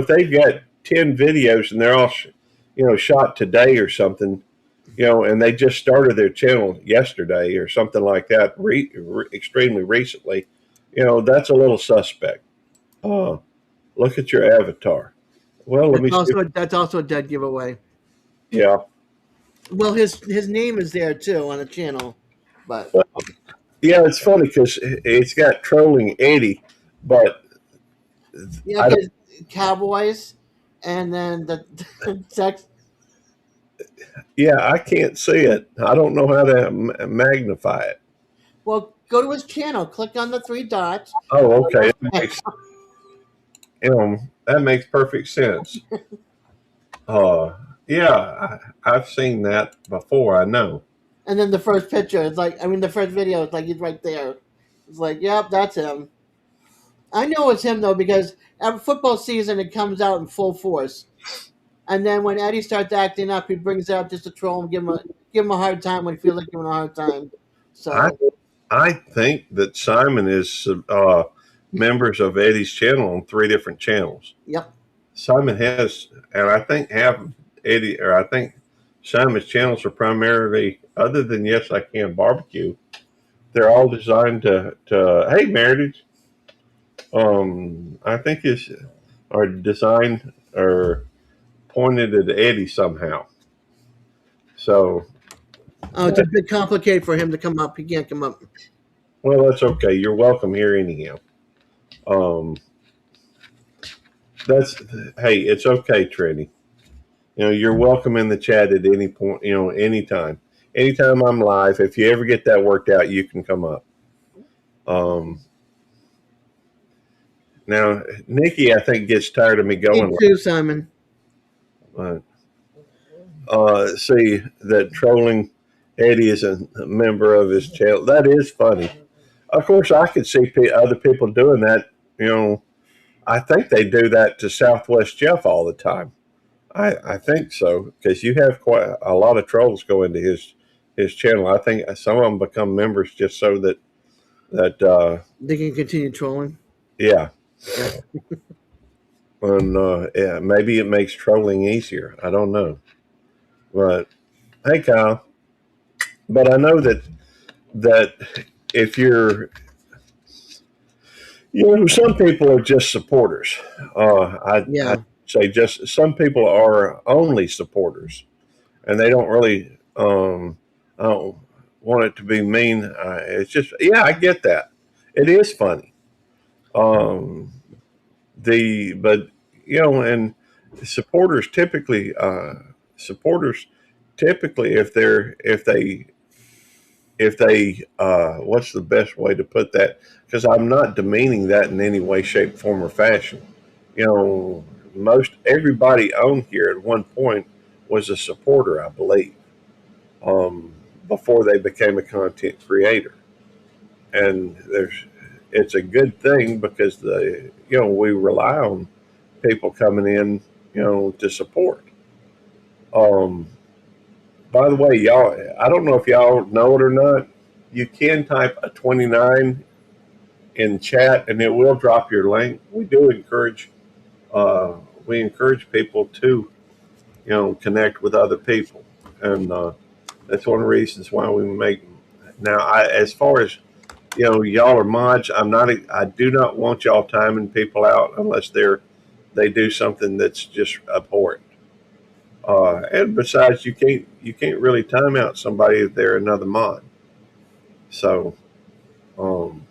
they've got 10 videos and they're all shot today or something, and they just started their channel yesterday or something like that, extremely recently, that's a little suspect. Uh, Look at your avatar. Well, let me see. That's also a dead giveaway. Yeah. Well, his name is there too on the channel, but Well, yeah, it's funny because it's got trolling Eddie, but yeah, I don't. because Cowboys, and then the sex. Yeah, I can't see it. I don't know how to magnify it. Well, go to his channel, click on the three dots. Oh, okay. That makes perfect sense. Uh, yeah, I've seen that before. I know. And then the first picture, it's like, I mean, the first video, it's like he's right there. It's like, yep, that's him. I know it's him though because every football season it comes out in full force, and then when Eddie starts acting up, he brings it up just to troll him, give him a hard time when he feels like giving him a hard time. I So, I think that Simon is members of Eddie's channel on 3 different channels. yep. Simon has, and I think have Eddie, or I think Simon's channels are primarily, other than Yes I Can Barbecue, they're all designed to hey Meredith, I think is are designed or pointed at Eddie somehow. So, Oh, it's a bit complicated for him to come up. He can't come up. well, that's okay. You're welcome here anyhow. Um, that's Hey, it's okay, Trini. You're welcome in the chat at any point. Anytime. Anytime I'm live, if you ever get that worked out, you can come up. Um, Now, Nikki, I think gets tired of me Me going. too, Simon. Uh, See that trolling Eddie is a member of his channel. That is funny. Of course, I could see other people doing that. I think they do that to Southwest Jeff all the time. I think so because you have quite a lot of trolls go into his channel. I think some of them become members just so that They can continue trolling. yeah, Yeah. and yeah, maybe it makes trolling easier. I don't know, but hey, Kyle. But I know that if some people are just supporters. I Yeah. say just some people are only supporters, and they don't really. I don't want it to be mean. It's just, yeah, I get that. It is funny. Um, but and supporters typically, if they what's the best way to put that, because I'm not demeaning that in any way, shape, form, or fashion. Most everybody on here at one point was a supporter, I believe, um, before they became a content creator. And it's a good thing because we rely on people coming in, to support. um, By the way, y'all, I don't know if y'all know it or not. You can type a 29 in chat, and it will drop your link. Uh, we encourage people to, connect with other people. and that's one of the reasons why we make. Now, as far as y'all are mods. I'm not. I do not want y'all timing people out unless they do something that's just abhorrent. And besides, you can't really time out somebody if they're another mod. So, um,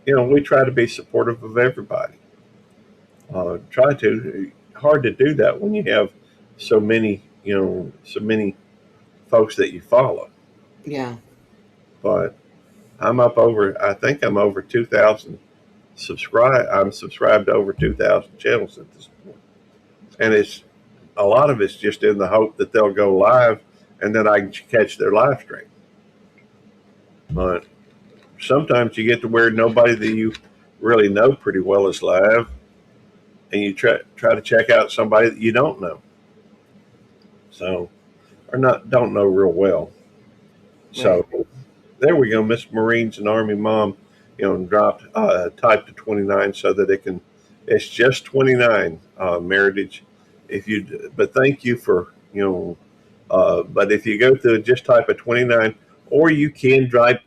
we try to be supportive of everybody. Try to. Hard to do that when you have so many folks that you follow. Yeah. But I'm up over. I think I'm over 2,000 subscribe. I'm subscribed to over 2,000 channels at this point, and it's a lot of it's just in the hope that they'll go live, and then I can catch their live stream. But sometimes you get to where nobody that you really know pretty well is live, and you try to check out somebody that you don't know, so or not don't know real well. Right. So there we go. Miss Marines and Army Mom, dropped type to 29 so that it can. It's just 29 Meritage. But thank you for But if you go to just type a 29, or you can type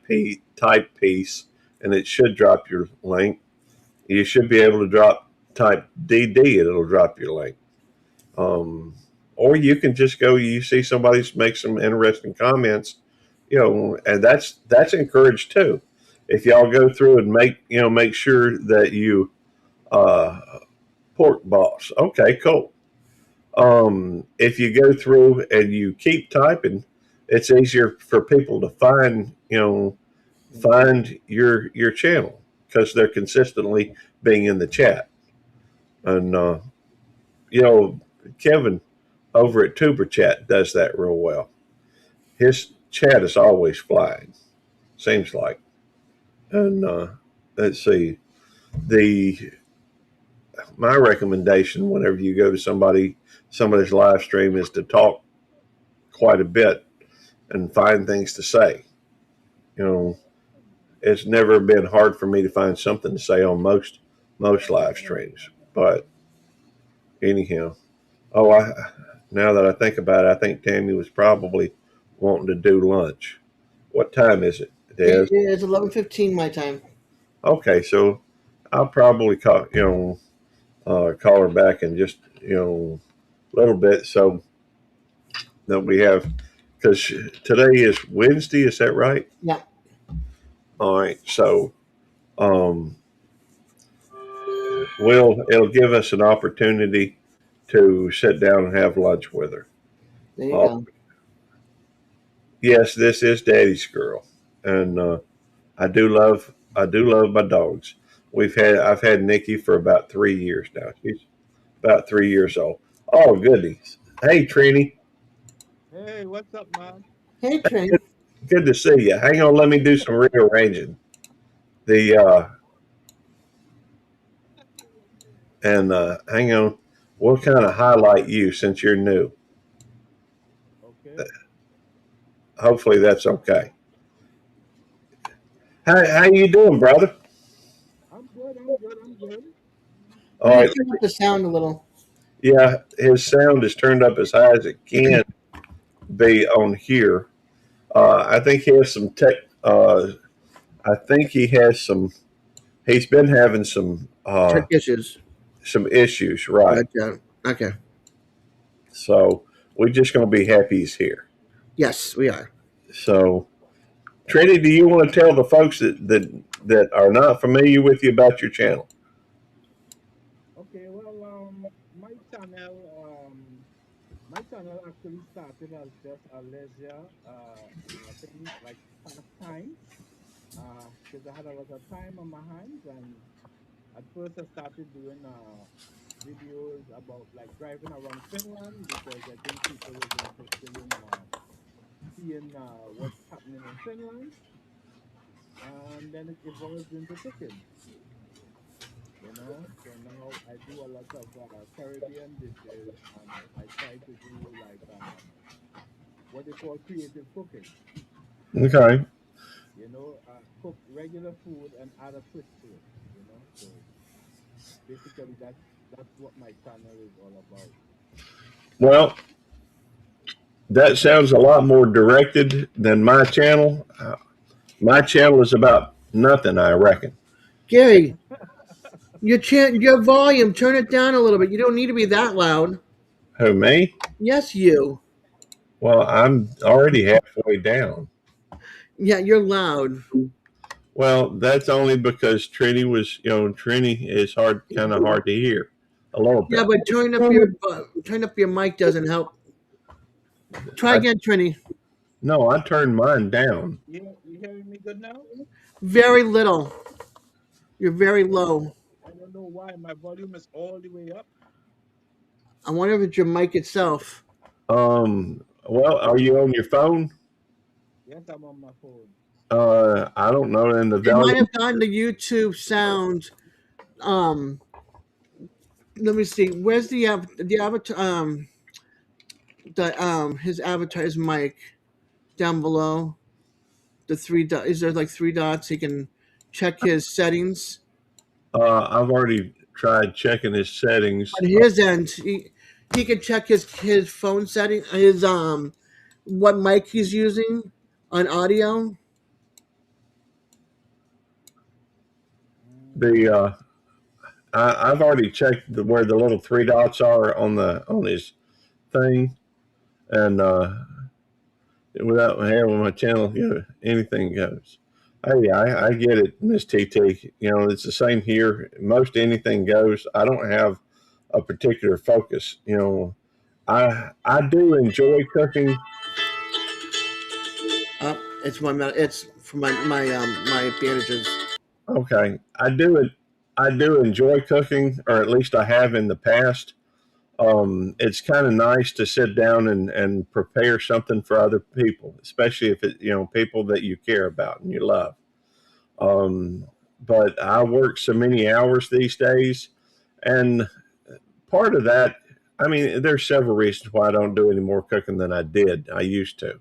piece, and it should drop your link. You should be able to type DD, and it'll drop your link. Um, or you can just go. You see somebody make some interesting comments, and that's encouraged too. If y'all go through and make sure that you uh, pork boss. Okay, cool. If you go through and you keep typing, it's easier for people to find your channel because they're consistently being in the chat. And you know, Kevin over at Tuber Chat does that real well. His chat is always flying, seems like. And let's see, the my recommendation whenever you go to somebody's live stream is to talk quite a bit and find things to say. You know, it's never been hard for me to find something to say on most live streams. But anyhow, oh, I now that I think about it, I think Tammy was probably wanting to do lunch. What time is it, Des? It is 11:15 my time. Okay, so I'll probably call her back in just a little bit so that we have because today is Wednesday. Is that right? Yeah. All right, so um, it'll give us an opportunity to sit down and have lunch with her. There you Uh, go. yes, this is Daddy's girl, and I do love my dogs. I've had Nikki for about 3 years now. She's about 3 years old. Oh goodness! Hey Trini, Hey, what's up, man? Hey, Trent. good to see you. Hang on, let me do some rearranging. The and hang on, we'll kind of highlight you since you're new. Okay. Hopefully that's okay. How you doing, brother? I'm good, I'm good, I'm good. All You need right. to turn up the sound a little. Yeah, his sound is turned up as high as it can be on here. I think he has some tech. I think he has some. He's been having Check issues. some issues, right? Gotcha. Okay. So we're just going to be happy he's here. Yes, we are. So, Trini, do you want to tell the folks that are not familiar with you about your channel? Okay, well, my channel actually started as just a leisure thing, like pastime, because I had a lot of time on my hands, and at first I started doing videos about like driving around Finland because I think people was interested in seeing what's happening in Finland, and then it evolved into cooking. So now I do a lot of Caribbean dishes, and I try to do like what they call creative cooking. Okay. Cook regular food and add a twist to it. So basically that's what my channel is all about. Well, That sounds a lot more directed than my channel. My channel is about nothing, I reckon. Gary, your volume, turn it down a little bit. You don't need to be that loud. Who, me? Yes, you. Well, I'm already halfway down. Yeah, you're loud. Well, that's only because Trini is kind of hard to hear, a little Yeah, bit. but turn up your mic doesn't help. Try I again, Trini. No, I turned mine down. You hearing me good now? Very little. You're very low. I don't know why my volume is all the way up. I wonder if it's your mic itself. Well, are you on your phone? Yes, I'm on my phone. I don't know. In the It might volume, have gotten the YouTube sound. Um, Let me see. Where's the avatar? His avatar, his mic down below. The three dot. Is there like three dots? He can check his settings. I've already tried checking his settings. On his end, he can check his phone setting. His what mic he's using on audio. The I've already checked where the little three dots are on his thing, and without having my channel, anything goes. Hey, I get it, Miss TT. It's the same here. Most anything goes. I don't have a particular focus. I do enjoy cooking. It's for my bandages. Okay, I do enjoy cooking, or at least I have in the past. It's kind of nice to sit down and prepare something for other people, especially if people that you care about and you love. Um, but I work so many hours these days, and part of that, I mean, there's several reasons why I don't do any more cooking than I did. I used to,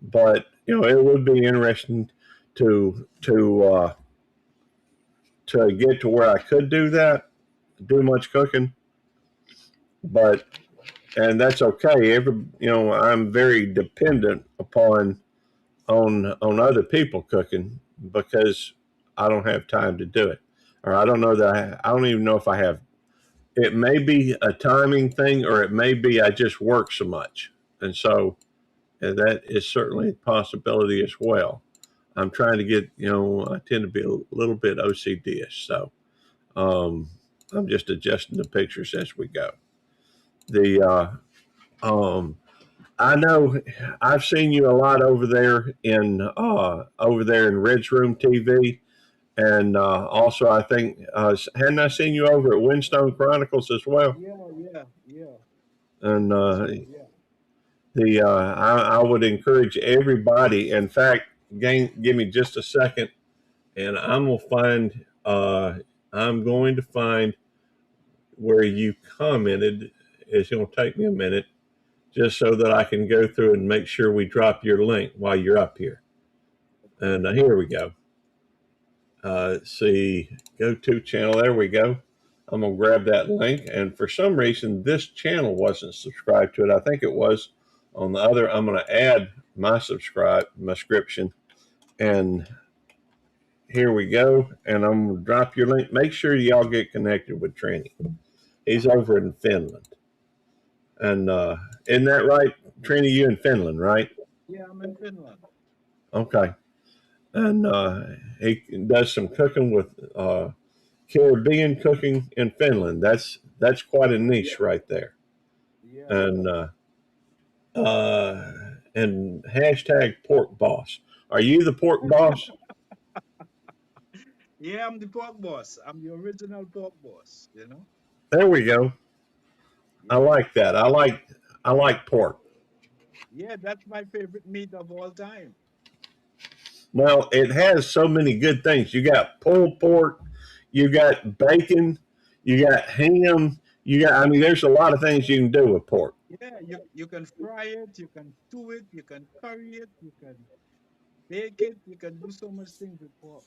but it would be interesting to get to where I could do that, do much cooking, but and that's okay. I'm very dependent on other people cooking because I don't have time to do it, or I don't know that I don't even know if I have. It may be a timing thing, or it may be I just work so much, and so and that is certainly a possibility as well. I'm trying to get, I tend to be a little bit OCD-ish, so um, I'm just adjusting the pictures as we go. The I know I've seen you a lot over there in Ridge Room TV, and also I think hadn't I seen you over at Windstone Chronicles as well? Yeah. And That's true. Yeah. I would encourage everybody. In fact, give me just a second, and I'm going to find where you commented. It's going to take me a minute just so that I can go through and make sure we drop your link while you're up here. And here we go. See, go to channel. There we go. I'm going to grab that link. And for some reason, this channel wasn't subscribed to it. I think it was on the other. I'm going to add my subscription. And here we go. And I'm going to drop your link. Make sure y'all get connected with Trini. He's over in Finland. And isn't that right, Trini? You in Finland, right? Yeah, I'm in Finland. Okay. And he does some cooking with Caribbean cooking in Finland. That's quite a niche right there. Yeah. And and hashtag pork boss. Are you the pork boss? Yeah, I'm the pork boss. I'm the original pork boss. There we go. I Yeah. like that. I like pork. Yeah, that's my favorite meat of all time. Well, it has so many good things. You got pulled pork, you got bacon, you got ham, I mean, there's a lot of things you can do with pork. Yeah, you can fry it, you can stew it, you can curry it, you can bake it, you can do so much things with pork.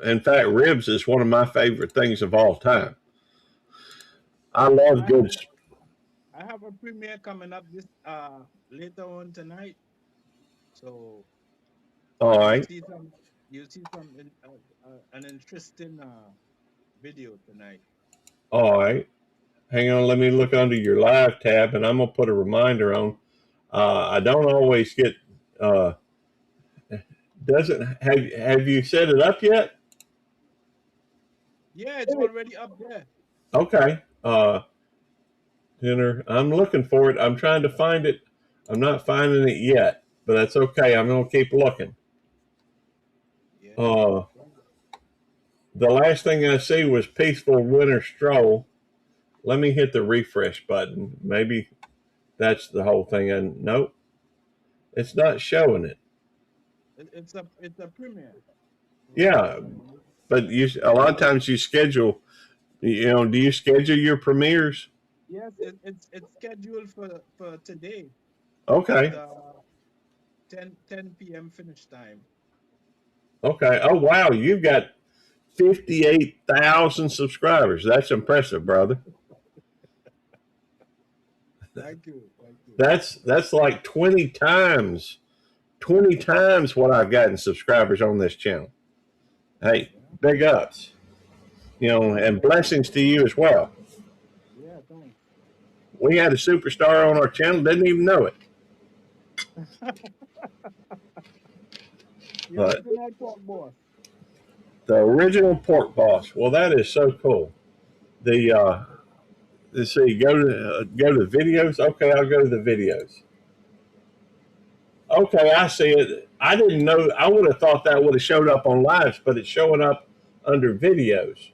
In fact, ribs is one of my favorite things of all time. I love Mine, good. I have a premiere coming up this later on tonight, so All you'll right. see some you'll see some an interesting video tonight. All right. Hang on. Let me look under your live tab, and I'm gonna put a reminder on. I don't always get. Doesn't have you set it up yet? Yeah, it's already up there. Okay. Dinner. I'm looking for it. I'm trying to find it. I'm not finding it yet, but that's okay. I'm gonna keep looking. Yeah. Uh, the last thing I see was peaceful winter stroll. Let me hit the refresh button. Maybe that's the whole thing. And nope, it's not showing it. It's a premiere. Yeah, but a lot of times you schedule. Do you schedule your premieres? Yes, it's scheduled for today at Okay. 10 p.m. finish time. Okay. Oh wow, you've got 58,000 subscribers. That's impressive, brother. Thank you, thank you. That's like 20 times what I've gotten subscribers on this channel. Hey, Yeah, big ups. And blessings to you as well. yeah, thanks. We had a superstar on our channel, didn't even know it. The But original pork boss. the original pork boss. Well, that is so cool. The let's see, go to the videos. Okay, I'll go to the videos. Okay, I see it. I didn't know. I would have thought that would have showed up on lives, but it's showing up under videos.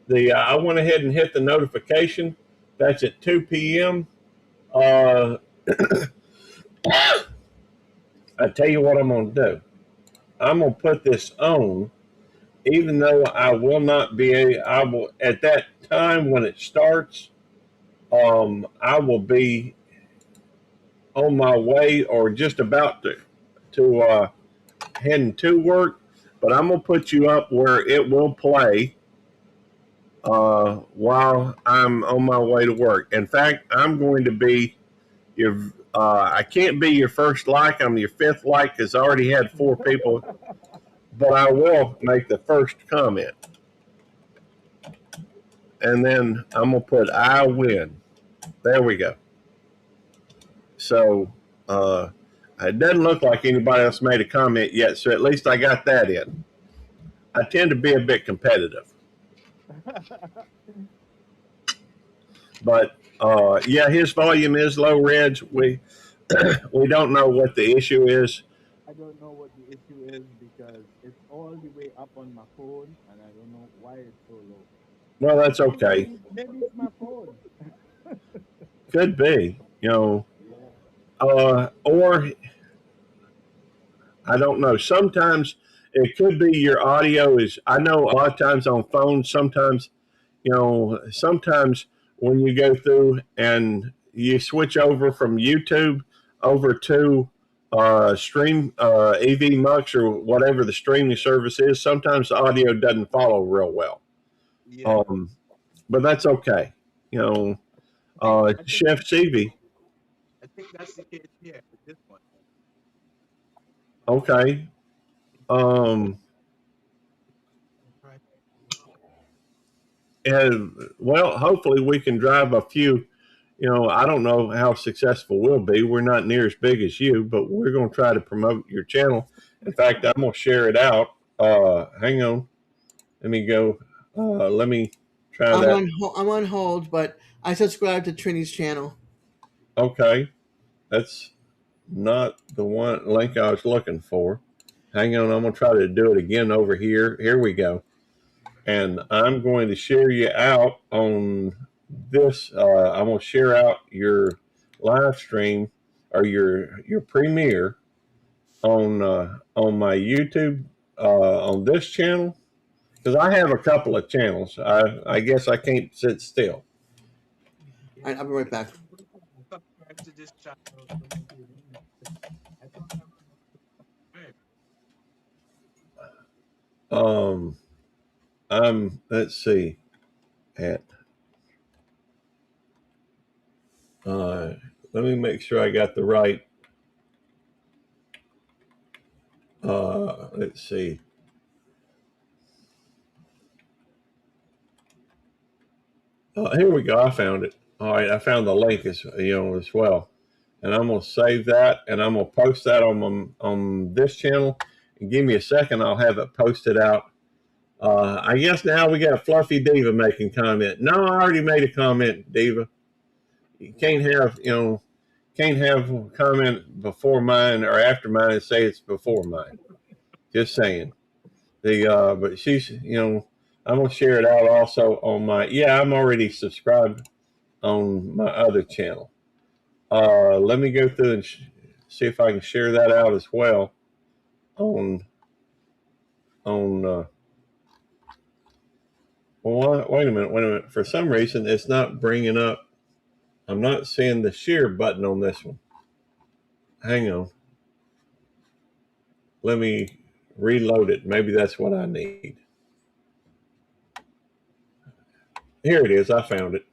The I went ahead and hit the notification. That's at 2 p.m. Uh, I tell you what I'm going to do. I'm going to put this on, even though I will not be. I will at that time when it starts. I will be on my way or just about to heading to work, but I'm gonna put you up where it will play while I'm on my way to work. In fact, I'm going to be your. I can't be your first like. I'm your fifth like because I already had 4 people, but I will make the first comment, and then I'm gonna put "I win." There we go. So it doesn't look like anybody else made a comment yet, so at least I got that in. I tend to be a bit competitive, but yeah, his volume is low, Reg. We don't know what the issue is. I don't know what the issue is because it's all the way up on my phone and I don't know why it's so low. Well, that's okay. Maybe it's my phone. Could be, Yeah. or I don't know. Sometimes it could be your audio is. I know a lot of times on phones. Sometimes when you go through and you switch over from YouTube over to stream EV Mux or whatever the streaming service is, sometimes the audio doesn't follow real well. Yeah. Um, but that's okay. I think Chef CV. I think that's the case here with this one. Okay. Um, Right. and well, hopefully we can drive a few. I don't know how successful we'll be. We're not near as big as you, but we're going to try to promote your channel. In fact, I'm going to share it out. Hang on. Let me go. Let me try that. I'm on hold, but I subscribe to Trini's channel. Okay. That's not the one link I was looking for. Hang on. I'm going to try to do it again over here. Here we go. And I'm going to share you out on this. I'm going to share out your live stream or your premiere on my YouTube on this channel because I have a couple of channels. I guess I can't sit still. All right, I'll be right back. Subscribe to this channel. I think I'm Let's see at let me make sure I got the right. Let's see. Here we go. I found it. All right, I found the link as as well, and I'm gonna save that, and I'm gonna post that on this channel. And give me a second, I'll have it posted out. I guess now we got Fluffy Diva making comment. No, I already made a comment, Diva. You can't have a comment before mine or after mine and say it's before mine. Just saying. But she's I'm gonna share it out also on my. Yeah, I'm already subscribed on my other channel. Let me go through and see if I can share that out as well on well, wait a minute. For some reason, it's not bringing up. I'm not seeing the share button on this one. Hang on. Let me reload it. Maybe that's what I need. Here it is. I found it.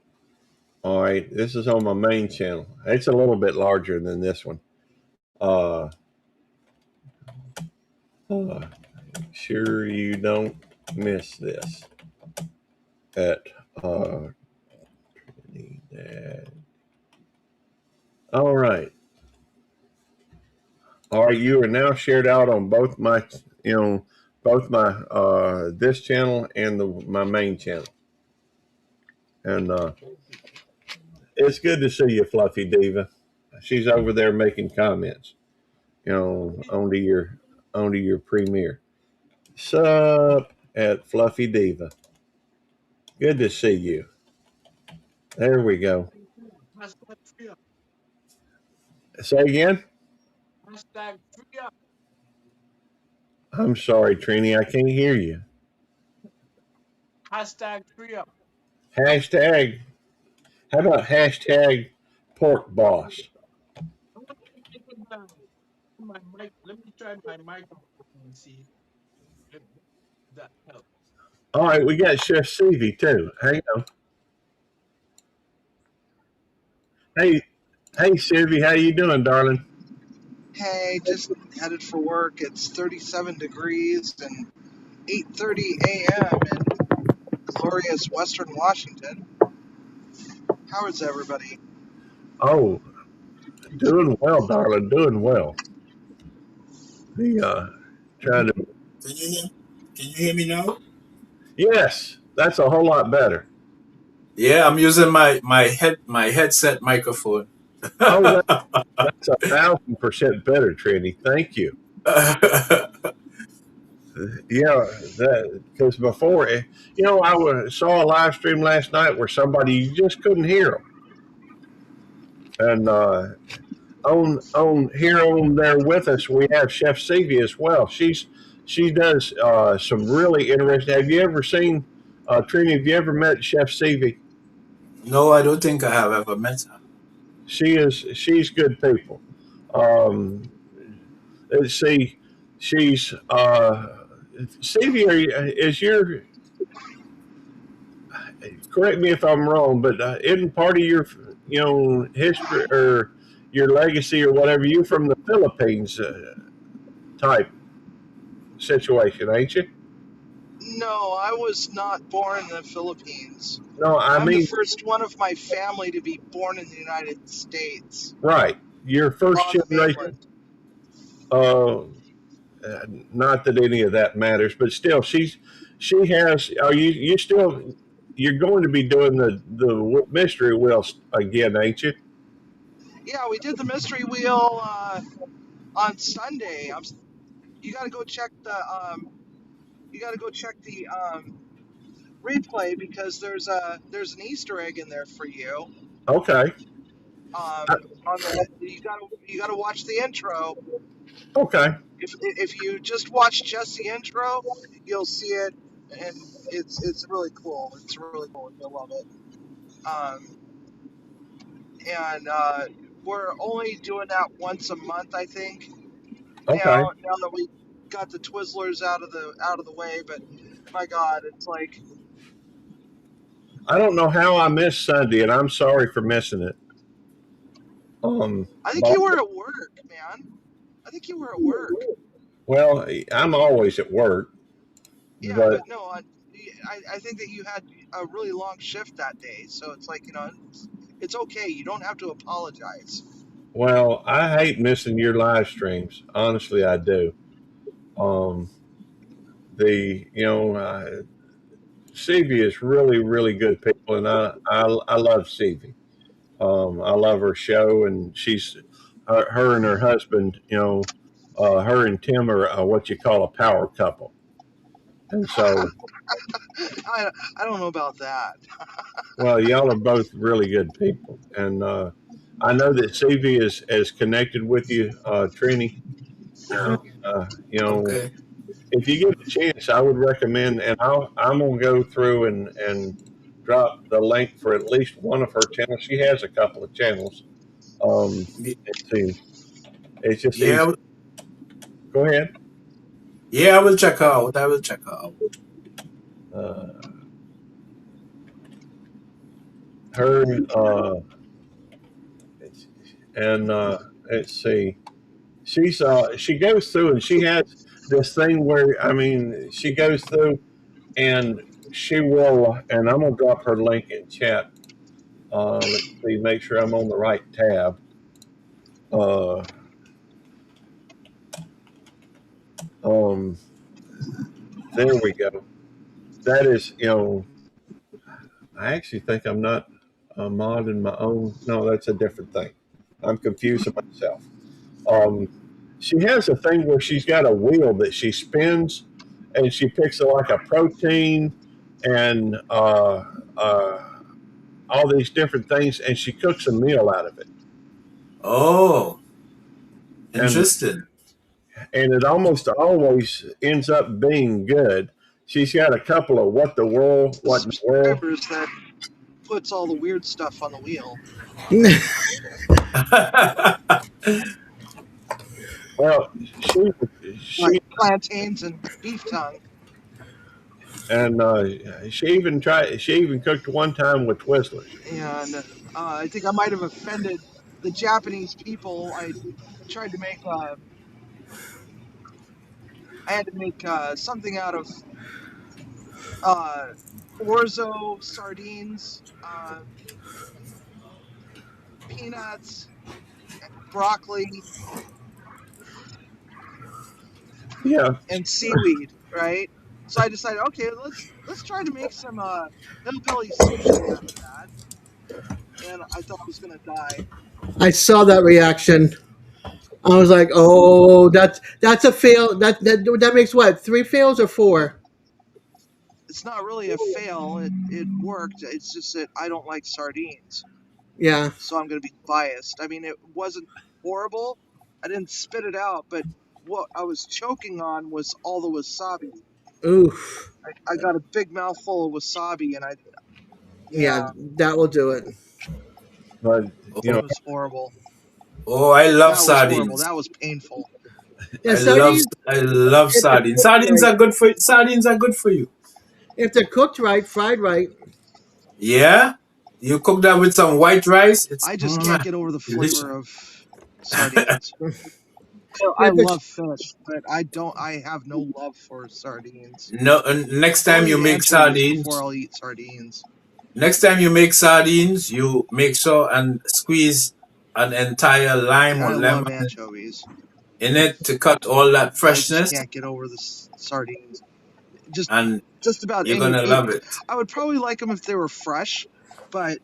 All right. This is on my main channel. It's a little bit larger than this one. Uh, sure you don't miss this at Trinidad. All right. All right, you are now shared out on both my this channel and my main channel. And it's good to see you, Fluffy Diva. She's over there making comments, onto your premiere. Sup at Fluffy Diva. Good to see you. There we go. Say again? I'm sorry, Trini, I can't hear you. Hashtag. How about hashtag pork boss? Let me try my microphone and see if that helps. All right, we got Chef Stevie too. Hang on. Hey, Stevie, how you doing, darling? Hey, just headed for work. It's 37 degrees and 8:30 a.m. in glorious Western Washington. How is everybody? Oh, doing well, darling. Doing well. The trying to. Can you hear me now? Yes, that's a whole lot better. Yeah, I'm using my headset microphone. Oh, that's 1,000% better, Trini. Thank you. Yeah, because before, I saw a live stream last night where somebody you just couldn't hear them, and on here on there with us we have Chef Stevie as well. She does some really interesting. Have you ever seen Trini? Have you ever met Chef Stevie? No, I don't think I have ever met her. She's good people. Let's see, she's Stevie. Is your correct me if I'm wrong, but isn't part of your history or your legacy or whatever you from the Philippines type situation, ain't you? No, I was not born in the Philippines. No, I I'm mean the first one of my family to be born in the United States right. Your first on the generation. mainland. Not that any of that matters, but still, she has. Are you still? You're going to be doing the mystery wheel again, ain't you? Yeah, we did the mystery wheel on Sunday. You got to go check the replay because there's an Easter egg in there for you. Okay. On the you gotta watch the intro. Okay. If you just watch just the intro, you'll see it, and it's really cool. It's really cool. You'll love it. And we're only doing that once a month, I think. Okay. Now that we got the Twizzlers out of the way, but my God, it's like I don't know how I missed Sunday, and I'm sorry for missing it. I think But, you were at work, man. I think you were at work. well, I'm always at work, Yeah, but but no, I think that you had a really long shift that day. So it's like, it's okay. You don't have to apologize. well, I hate missing your live streams. Honestly, I do. Um, the you know, Stevie is really, really good people, and I love Stevie. I love her show, and her and her husband. Her and Tim are what you call a power couple, and so I, I don't know about that. well, y'all are both really good people, and I know that Stevie is connected with you, Trini, and Okay. if you get a chance, I would recommend, and I'm gonna go through and drop the link for at least one of her channels. She has a couple of channels. Let's see, it's just easy. Yeah, Go ahead. yeah, I will check her out. I will check her out. Uh, her and let's see, she goes through and she has this thing where I mean she goes through and she will, and I'm gonna drop her link in chat. Let's see, make sure I'm on the right tab. Uh, um, there we go. That is, I actually think I'm not a mod in my own. No, that's a different thing. I'm confusing myself. Um, she has a thing where she's got a wheel that she spins, and she picks like a protein and uh, all these different things, and she cooks a meal out of it. Oh, And interesting. it almost always ends up being good. She's got a couple of what in the world. Subscribers that puts all the weird stuff on the wheel, Well, she like she plantains and beef tongue. and she even cooked one time with Twizzlers. And I think I might have offended the Japanese people. Tried to make, I had to make something out of uh, orzo sardines, peanuts, broccoli, Yeah, and seaweed. Right. So I decided, okay, let's try to make some hillbilly sushi out of that. And I thought I was gonna die. I saw that reaction. I was like, "Oh, that's a fail. That makes what, three fails or four?" It's not really a fail. It worked. It's just that I don't like sardines, Yeah. so I'm gonna be biased. I mean, it wasn't horrible. I didn't spit it out, but what I was choking on was all the wasabi. Oof. I got a big mouthful of wasabi, and Yeah, yeah, that will do it. but you it know, Oh, was horrible. oh, I love That was horrible. sardines. That was painful. Yeah, sardines. I love If they're sardines. cooked right, Sardines are good for you. if they're cooked right, fried right. Yeah, you cook that with some white rice. It's I just can't get over the delicious. flavor of sardines. I If it's love fish, but I don't. I have no love for sardines. No, and I'll eat anchovies before I'll eat sardines. next time you make sardines, you make sure and squeeze an entire lime Yeah, or I love lemon anchovies. in it to cut all that I just freshness, can't get over the sardines. Just and just about you're any gonna meat. love it. I would probably like them if they were fresh, but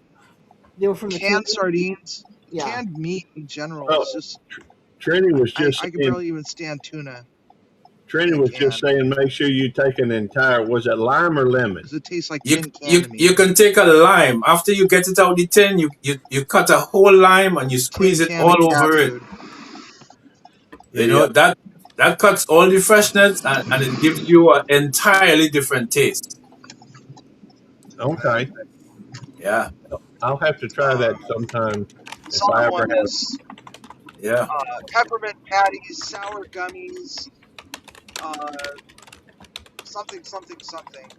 they were from the can, canned sardines, yeah. canned meat in general well, is just. Trini was just I can saying. barely even stand tuna in Trini a was just can saying, make sure you take an entire. Was it lime or lemon? because it tastes like You tin can you to me. you can take a lime after you get it out the tin. You cut a whole lime and you Tin squeeze it can of all cat over it. food. You The know that cuts all the freshness and it gives you an entirely different taste. Okay, Yeah, I'll have to try Uh, that sometime if some I other ever one have. is yeah. peppermint patties, sour gummies, uh, something, something, something.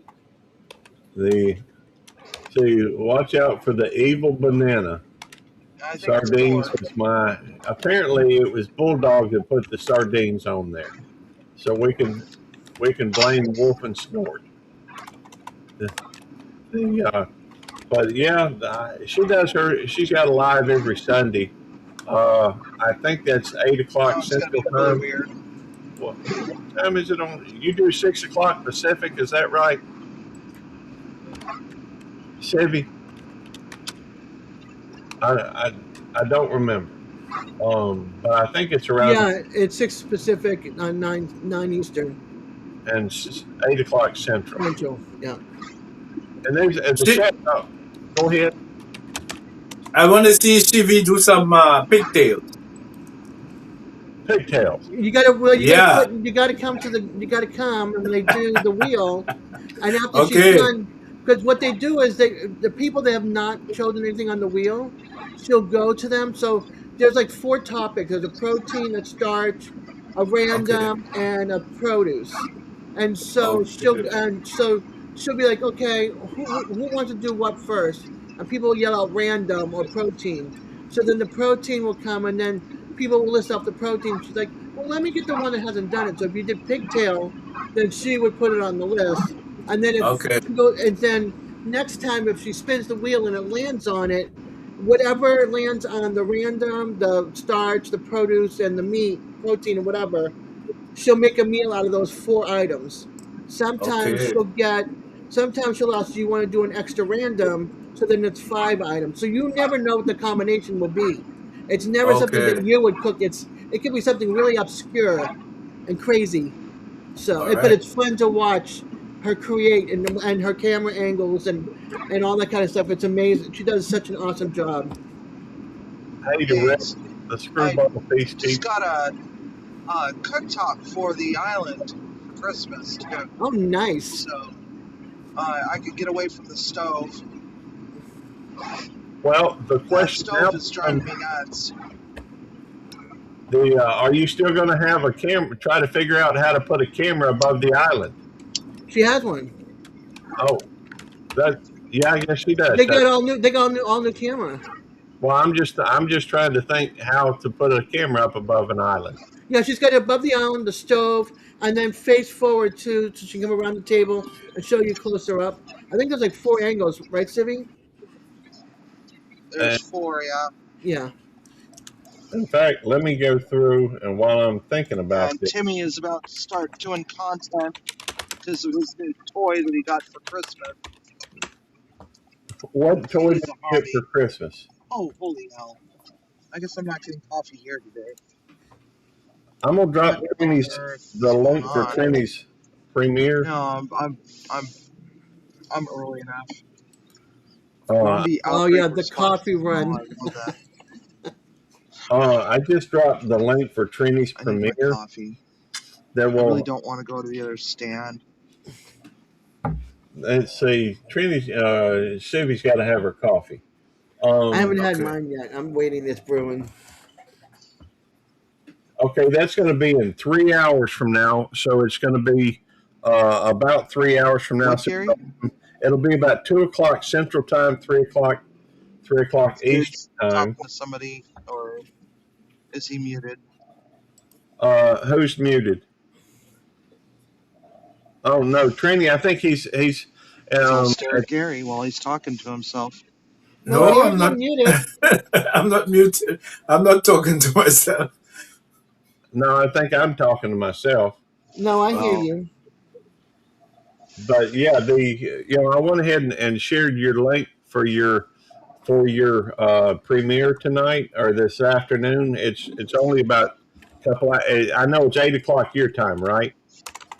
The See, watch out for the evil banana. I think it's Sardines 4. was my. Apparently, it was Bulldog that put the sardines on there, so we can blame Wolf and Snort. But yeah, she does her. She's got a live every Sunday. I think that's 8 o'clock Oh, it's gonna Central be really Time. weird. What time is it on? You do 6 o'clock Pacific, is that right, Chevy? I, I I don't remember. But I think it's around Yeah, it's 6 Pacific on 9 Eastern and 8 o'clock Central. Central. Yeah. And there's the She, chat. Oh, go ahead. I want to see Shivi do some pigtails. Pigtails. Yeah. You gotta come to the you gotta come and they do the wheel, and after she's Okay. done, because what they do is the people that have not chosen anything on the wheel, she'll go to them. So there's like 4 topics. There's a protein, a starch, a Okay. random, and a produce. And so Okay. she'll be like, okay, who wants to do what first? And people will yell out random or protein. So then the protein will come, and then people will list off the protein. She's like, well, let me get the one that hasn't done it. So if you did pigtail, then she would put it on the list. And then Okay. and then next time if she spins the wheel and it lands on it, whatever lands on the random, the starch, the produce, and the meat, protein, or whatever, she'll make a meal out of those 4 items. Sometimes Okay. she'll get, sometimes she'll ask, do you want to do an extra random? So then it's 5 items. So you never know what the combination will be. It's never something Okay. that you would cook. It could be something really obscure and crazy. So, All but right. it's fun to watch her create and her camera angles and all that kind of stuff. It's amazing. She does such an awesome job. Hey, the Hey, rest, the I screwball feast just people. got a cooktop for the island for Christmas too, Oh, nice. so I could get away from the stove. Well, the That question now stove is driving me nuts. are you still going to have a camera? Try to figure out how to put a camera above the island. She has one. Oh, that yeah, I guess she does. They got all new. They got all new camera. Well, I'm just trying to think how to put a camera up above an island. Yeah, she's got it above the island, the stove, and then face forward too, so she can come around the table and show you closer up. I think there's like 4 angles, right, Sivy? There's And 4, yeah. Yeah. in fact, let me go through, and while I'm thinking about And this, Timmy is about to start doing content because of his new toy that he got for Christmas. what He toy did has a you get for hobby. Christmas? Oh, holy hell. I guess I'm not getting coffee here today. I'm gonna drop What on Trinny's earth the is going link for on? Trinny's premiere. No, I'm I'm early enough. Uh, Zombie Oh outbreak yeah, the response. coffee Oh, run. I love that. I just dropped the link for Trinny's I need my premiere. coffee. That I really will don't want to go to the other stand. let's see. Trinny's Shivy's got to have her coffee. I haven't had Okay. mine yet. I'm waiting this brewing. Okay, that's going to be in 3 hours from now. So it's going to be about 3 hours from now. What, So Gary? it'll be about 2 o'clock Central Time, 3 o'clock, 3 o'clock Gary's Eastern Time. talking to somebody, or is he muted? Who's muted? Oh no, Trini. I think he's. Because I'll Um, stare at Gary while he's talking to himself. No, No, I'm Gary's not. unmuted. I'm not muted. I'm not talking to myself. no, I think I'm talking to myself. No, I hear Oh, you. But yeah, I went ahead and shared your link for your premiere tonight or this afternoon. It's only about a couple. I know it's 8 o'clock your time, right?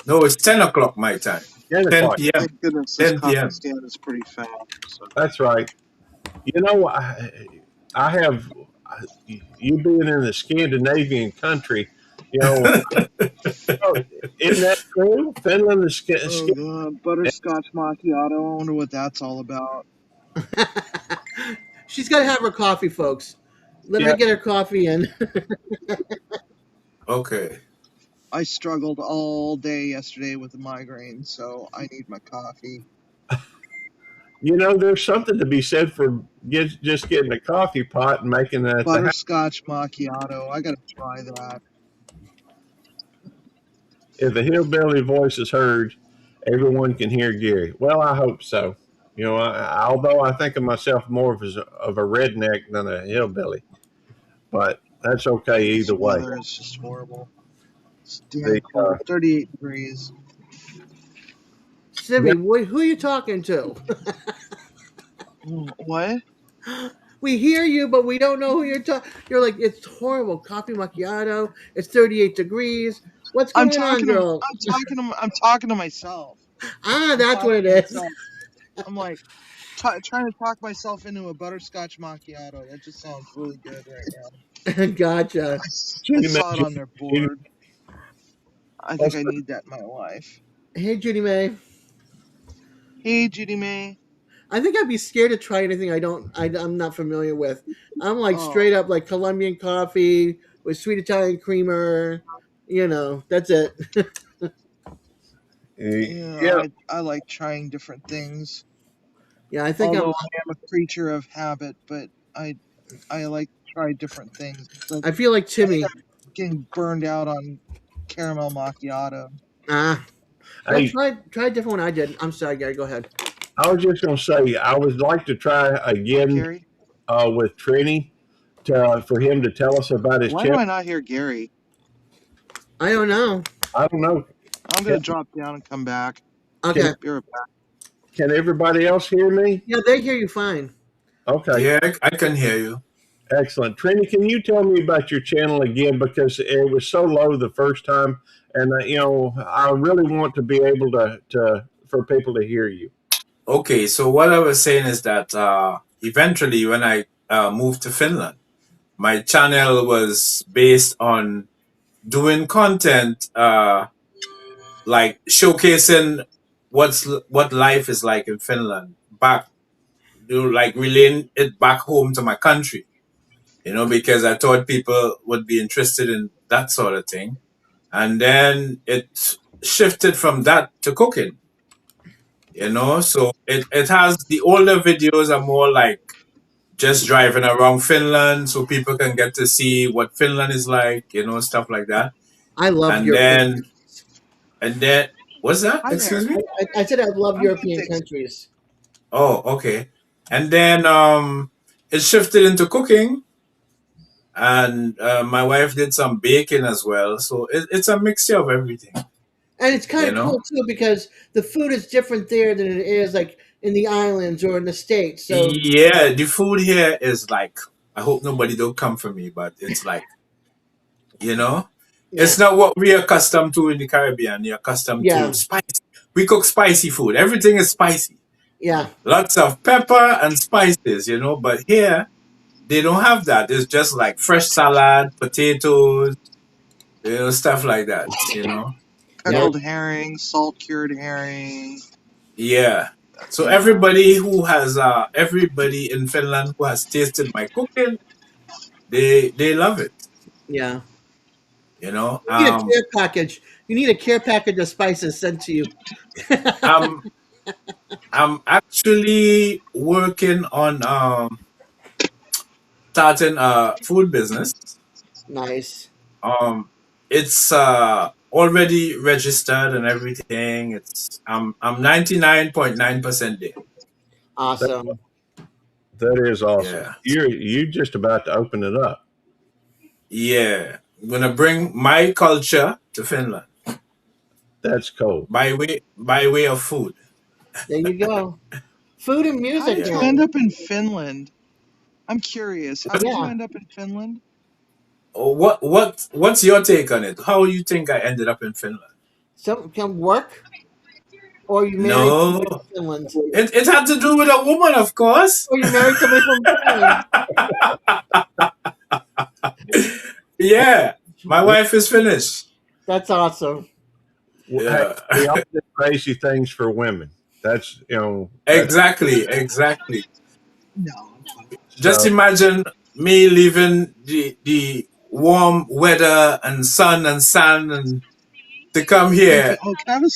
No, it's 10 o'clock my time. 10 10 o'clock. p.m. thank goodness this 10 coffee p.m. stand is pretty fat. So. That's right. You know, I have you being in the Scandinavian country. You know, oh, isn't that true? Finland is Oh god, butterscotch macchiato. I wonder what that's all about. She's got to have her coffee, folks. Let her yeah. get her coffee in. Okay. I struggled all day yesterday with a migraine, so I need my coffee. there's something to be said for just getting a coffee pot and making it at the house. Butterscotch macchiato. I gotta try that. If the hillbilly voice is heard, everyone can hear Gary. Well, I hope so. Although I think of myself more of a redneck than a hillbilly, but that's okay This either way. weather is just horrible. It's damn The, cold. 38 degrees. Simi, who are you talking to? What? We hear you, but we don't know who you're talking. You're like, it's horrible. Coffee macchiato. It's 38 degrees. What's I'm going on, talking to girl? I'm talking to myself. Ah, I'm that's what talking it to is. myself. I'm like trying to talk myself into a butterscotch macchiato. That just sounds really good right now. Gotcha. I saw it on their Judy, board. I think I need that in my life. Hey, Judy May. Hey, Judy May. I think I'd be scared to try anything I'm not familiar with. I'm like Oh, straight up like Colombian coffee with sweet Italian creamer. That's it. yeah, I like trying different things. Yeah, I think Although I am a creature of habit, but I like to try different things. Like, I feel like I think Timmy. I'm getting burned out on caramel macchiato. Well, hey, try a different one I did. I'm sorry, Gary. Go ahead. I was just going to say I would like to try again Gary? with Trini for him to tell us about his Why do channel. I not hear Gary? I don't know. I don't know. I'm going to drop down and come back. Okay. Be right back. Can everybody else hear me? Yeah, they hear you fine. Okay. Yeah, I can hear you. Excellent. Trini, can you tell me about your channel again? Because it was so low the first time. And, I really want to be able to for people to hear you. Okay, so what I was saying is that eventually when I moved to Finland, my channel was based on doing content like showcasing what life is like in Finland, like relaying it back home to my country, because I thought people would be interested in that sort of thing. And then it shifted from that to cooking, so it has the older videos are more like just driving around Finland so people can get to see what Finland is like, stuff like that. I love And European. then what's that? Hi Excuse there. me? I said I love I'm European good, thanks. countries. Oh, okay. And then it shifted into cooking, and my wife did some baking as well. So it's a mixture of everything. And it's kind of cool too because the food is different there than it is like in the islands or in the States. So Yeah, the food here is like, I hope nobody don't come for me, but it's like, it's not what we're accustomed to in the Caribbean. You're accustomed to spicy. We cook spicy food. Everything is spicy. Yeah. Lots of pepper and spices, but here they don't have that. It's just like fresh salad, potatoes, stuff like that, Pickled herring, salt cured herring. Yeah. So everybody in Finland who has tasted my cooking, they love it. Yeah. You need a care package. You need a care package of spices sent to you. I'm actually working on starting a food business. Nice. It's already registered and everything. I'm 99.9% there. Awesome. That is awesome. Yeah. You just about to open it up. Yeah. I'm gonna bring my culture to Finland. That's cool. By way of food. There you go. Food and music. How did you end up in Finland? I'm curious. How did you end up in Finland? Oh, what's your take on it? How do you think I ended up in Finland? Some work? Or you married No. from Finland? It had to do with a woman, of course. Or you married somebody from Finland? Yeah. My wife is Finnish. That's awesome. Yeah. We all do crazy things for women. That's Exactly. No. Just imagine me leaving the warm weather and sun and sand and to come here.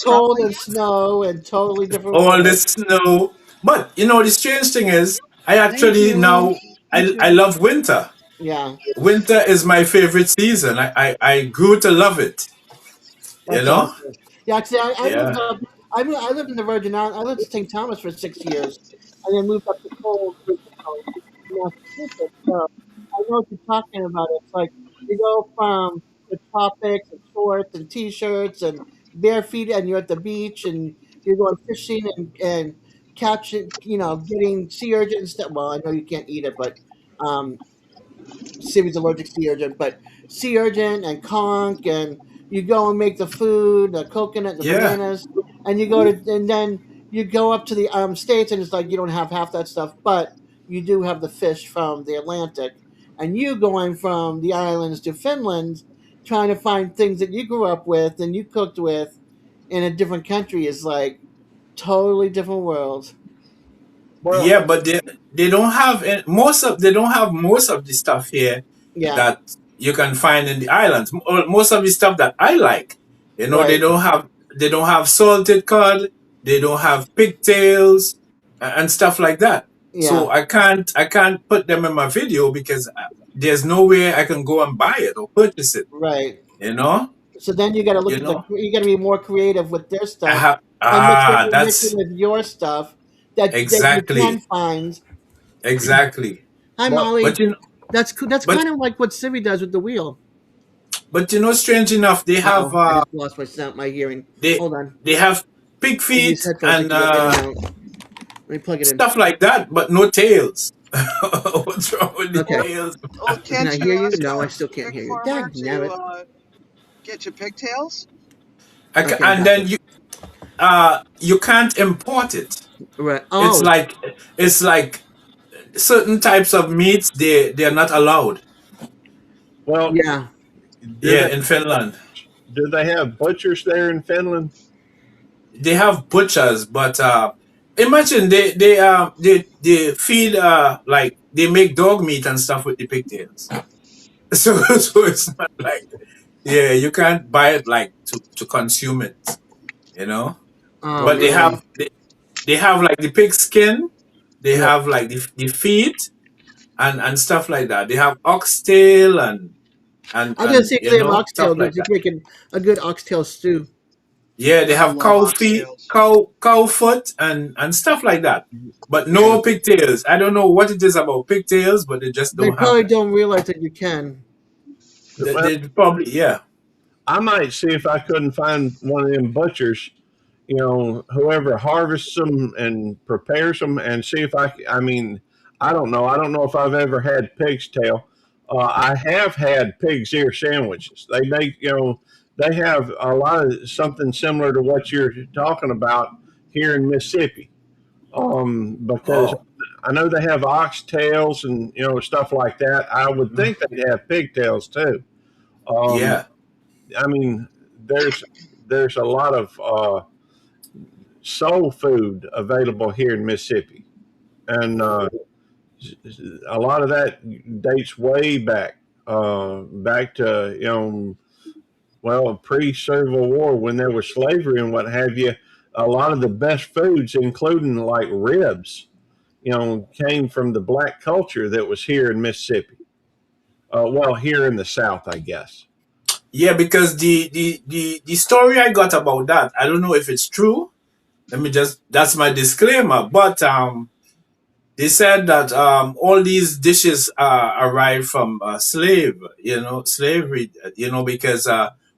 Cold and snow and totally different. All this snow. But the strange thing is, I Thank actually you. now You I too. love winter. Yeah, Winter is my favorite season. I grew to love it. You that's know? awesome. Yeah, see, I moved Yeah. up. I lived in the Virgin Islands. I lived in St. Thomas for 6 years, and then moved up to cold, Massachusetts. So I know what you're talking about. It's like you go from the tropics and shorts and t-shirts and bare feet, and you're at the beach and you're going fishing and catching, getting sea urchins. Well, I know you can't eat it, but um, Simi's allergic to sea urchin, but sea urchin and conch, and you go and make the food, the coconut, and the Yeah. bananas, and and then you go up to the states, and it's like you don't have half that stuff, but you do have the fish from the Atlantic, and you going from the islands to Finland, trying to find things that you grew up with and you cooked with in a different country is like totally different world. Well, Yeah, but they don't have they don't have most of the stuff here Yeah, that you can find in the islands. Most of the stuff that I like, right. they don't have salted cod, they don't have pigtails and stuff like that. Yeah, So I can't put them in my video because there's no way I can go and buy it or purchase it. right. You know, So then you got to look you at the. know. You got to be more creative with their I stuff have and mix it that's with your stuff that you can exactly find. exactly. Hi, well, But Molly. That's cool. That's but kind of like what Siri does with the wheel. strange enough, Uh oh, I just lost my sound, my hearing. they Hold on. they have pig These feet headphones you and can go in and out. Let me plug it in. stuff like that, but no tails. What's wrong with the Okay. Well, tails? well, Can can't I you hear you? ask No, I a still can't pig hear you. farmer Dag nabbit. to get you pigtails? Okay, I'm And back then in. you can't import it. Right. It's Oh, like it's like certain types of meats they're not allowed. well, yeah. do Yeah, they in Finland have butchers there in Finland? they have butchers, but imagine they feed like they make dog meat and stuff with the pigtails. So it's not like yeah, you can't buy it like to consume it, you know. Oh But man. they have like the pig skin, they Yeah. have like the feet and stuff like that. They have oxtail I gotta see if they have stuff oxtail. like Because you that. making a good oxtail stew. Yeah, they I have love cow feet, oxtails. cow foot and stuff like that. But Yeah. no pigtails. I don't know what it is about pigtails, but they just They don't have probably them. don't realize that you can. Well, They probably yeah. I might see if I couldn't find one of them butchers, whoever harvests them and prepares them, and see if I mean, I don't know. I don't know if I've ever had pig's tail. I have had pig's ear sandwiches. They make, they have a lot of something similar to what you're talking about here in Mississippi. Because Oh, I know they have oxtails and stuff like that. I would mm, think they'd have pigtails too. Um, yeah. I mean, there's a lot of soul food available here in Mississippi, and a lot of that dates way back to well, pre-Civil War when there was slavery and what have you. A lot of the best foods, including like ribs, came from the black culture that was here in Mississippi. Well, here in the South, I guess. Yeah, because the story I got about that, I don't know if it's true. Let me just that's my disclaimer. But they said that all these dishes arrived from slavery, because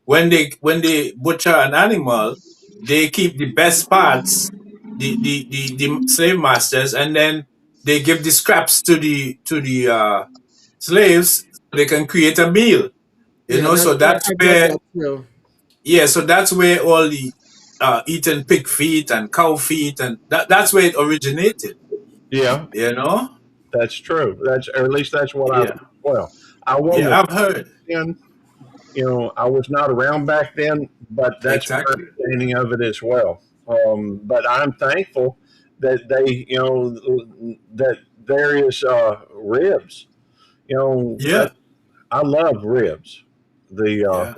when they butcher an animal, they keep the best parts, the slave masters, and then they give the scraps to the slaves so they can create a meal. Yeah, So that's I've read where that too. so that's where all the eating pig feet and cow feet and that's where it originated. Yeah, You know. that's true. That's or at least that's what I've. Yeah. Well, I wasn't Yeah, I've heard. then. I was not around back then, but that's my Exactly. understanding of it as well. But I'm thankful that that there is ribs. Yeah. I love ribs. The Yeah.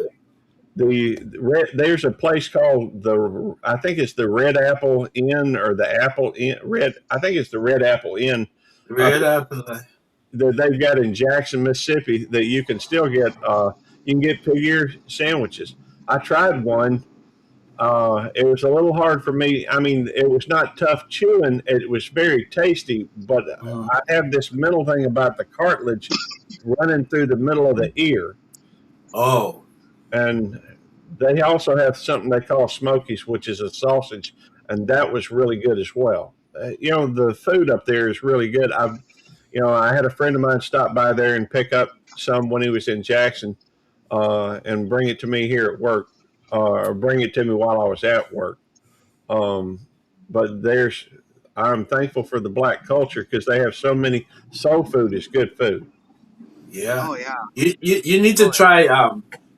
there's a place called I think it's the Red Apple Inn or the Apple Inn Red. I think it's the Red Apple Inn up Red apple. that they've got in Jackson, Mississippi that you can still get. You can get pig ear sandwiches. I tried one. It was a little hard for me. I mean, it was not tough chewing. It was very tasty, but Mm. I have this mental thing about the cartilage running through the middle of the ear. Oh, And they also have something they call smokies, which is a sausage, and that was really good as well. The food up there is really good. I had a friend of mine stop by there and pick up some when he was in Jackson, and bring it to me here at work, or bring it to me while I was at work. Um, but I'm thankful for the black culture because they have so many. Soul food is good food. yeah. Oh yeah. You need to try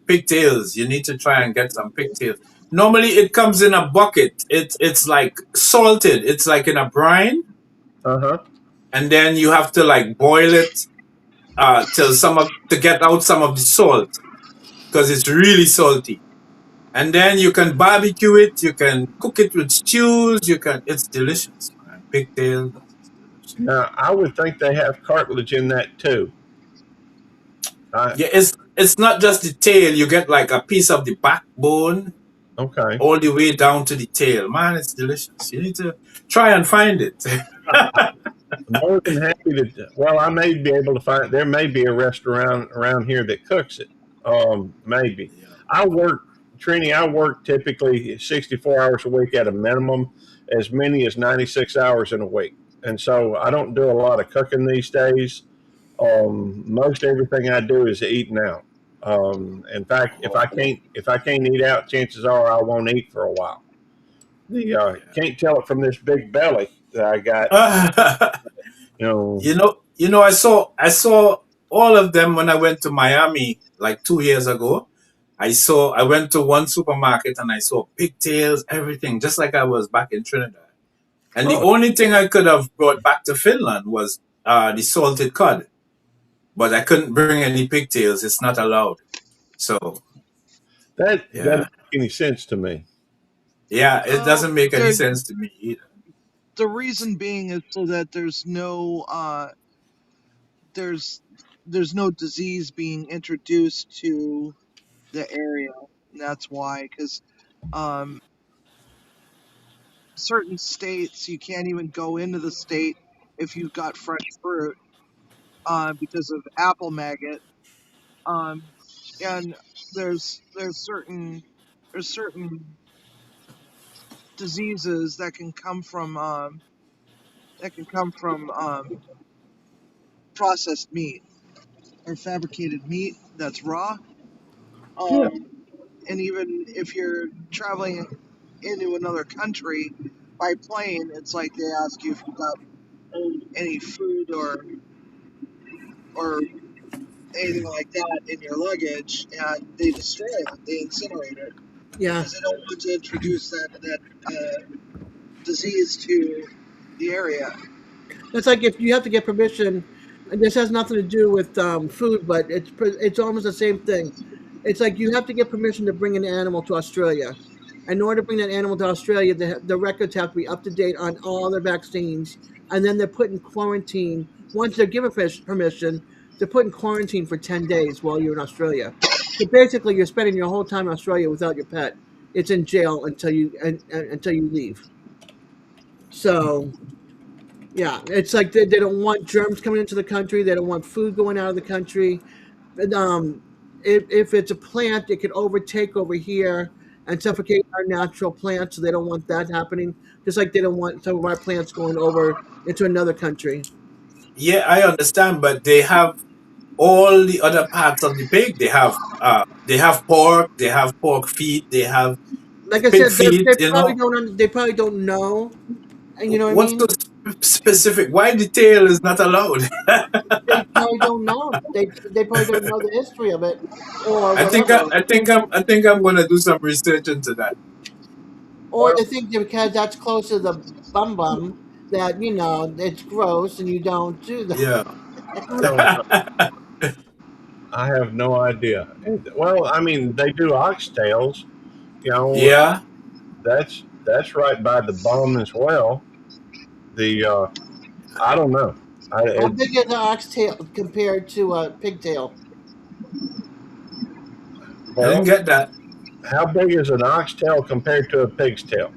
pigtails. You need to try and get some pigtails. Normally it comes in a bucket. It's like salted. It's like in a brine, Uh huh. and then you have to like boil it till to get out some of the salt because it's really salty. And then you can barbecue it. You can cook it with stews. It's delicious, man. Pigtails. It's delicious. Now I would think they have cartilage in that too. I, Yeah, it's not just the tail. You get like a piece of the backbone okay. all the way down to the tail. Man, it's delicious. You need to try and find it. More than happy to. Well, I may be able to find. There may be a restaurant around here that cooks it. Maybe. Yeah. I work, Trini. I work typically 64 hours a week at a minimum, as many as 96 hours in a week, and so I don't do a lot of cooking these days. Most everything I do is eating out. In fact, if I can't eat out, chances are I won't eat for a while. The Can't tell it from this big belly that I got. Yeah. You know, I saw all of them when I went to Miami like 2 years ago. I went to one supermarket and I saw pigtails, everything, just like I was back in Trinidad. And the oh, only thing I could have brought back to Finland was the salted cod, but I couldn't bring any pigtails. It's not allowed. So that doesn't yeah, make any sense to me. yeah, it doesn't make any The sense to me either. the reason being is so that there's there's no disease being introduced to the area. And that's why, because um, certain states you can't even go into the state if you've got fresh fruit because of apple maggot. Um, and there's certain diseases that can come from processed meat or fabricated meat that's raw. Yeah, Um, and even if you're traveling into another country by plane, it's like they ask you if you got any food or anything like that in your luggage, and they destroy it, they incinerate it Yeah. because they don't want to introduce that disease to the area. It's like if you have to get permission, and this has nothing to do with food, but it's almost the same thing. It's like you have to get permission to bring an animal to Australia. In order to bring that animal to Australia, the records have to be up to date on all their vaccines, and then they're put in quarantine. Once they're given permission, they're put in quarantine for 10 days while you're in Australia. So basically, you're spending your whole time in Australia without your pet. It's in jail until you leave. So yeah, it's like they don't want germs coming into the country. They don't want food going out of the country. And, if it's a plant, it could overtake over here and suffocate our natural plants. So they don't want that happening. Just like they don't want some of our plants going over into another country. Yeah, I understand, but they have all the other parts of the pig. They have pork, they have pork feet, they have Like I pig said, feet. You know they probably don't know, and you know what I what's so mean. specific? Why the tail is not allowed? They probably don't know. They probably don't know the history of it or I think I, whatever. I think I'm gonna do some research into that. Or they think that because that's close to the bum bum that it's gross and you don't do that. Yeah. you know, I have no idea. Well, I mean, they do oxtails. You know, Yeah. that's right by the bum as well. The I don't know. How big is an oxtail compared to a pigtail? I didn't Well, get that. how big is an oxtail compared to a pig's tail?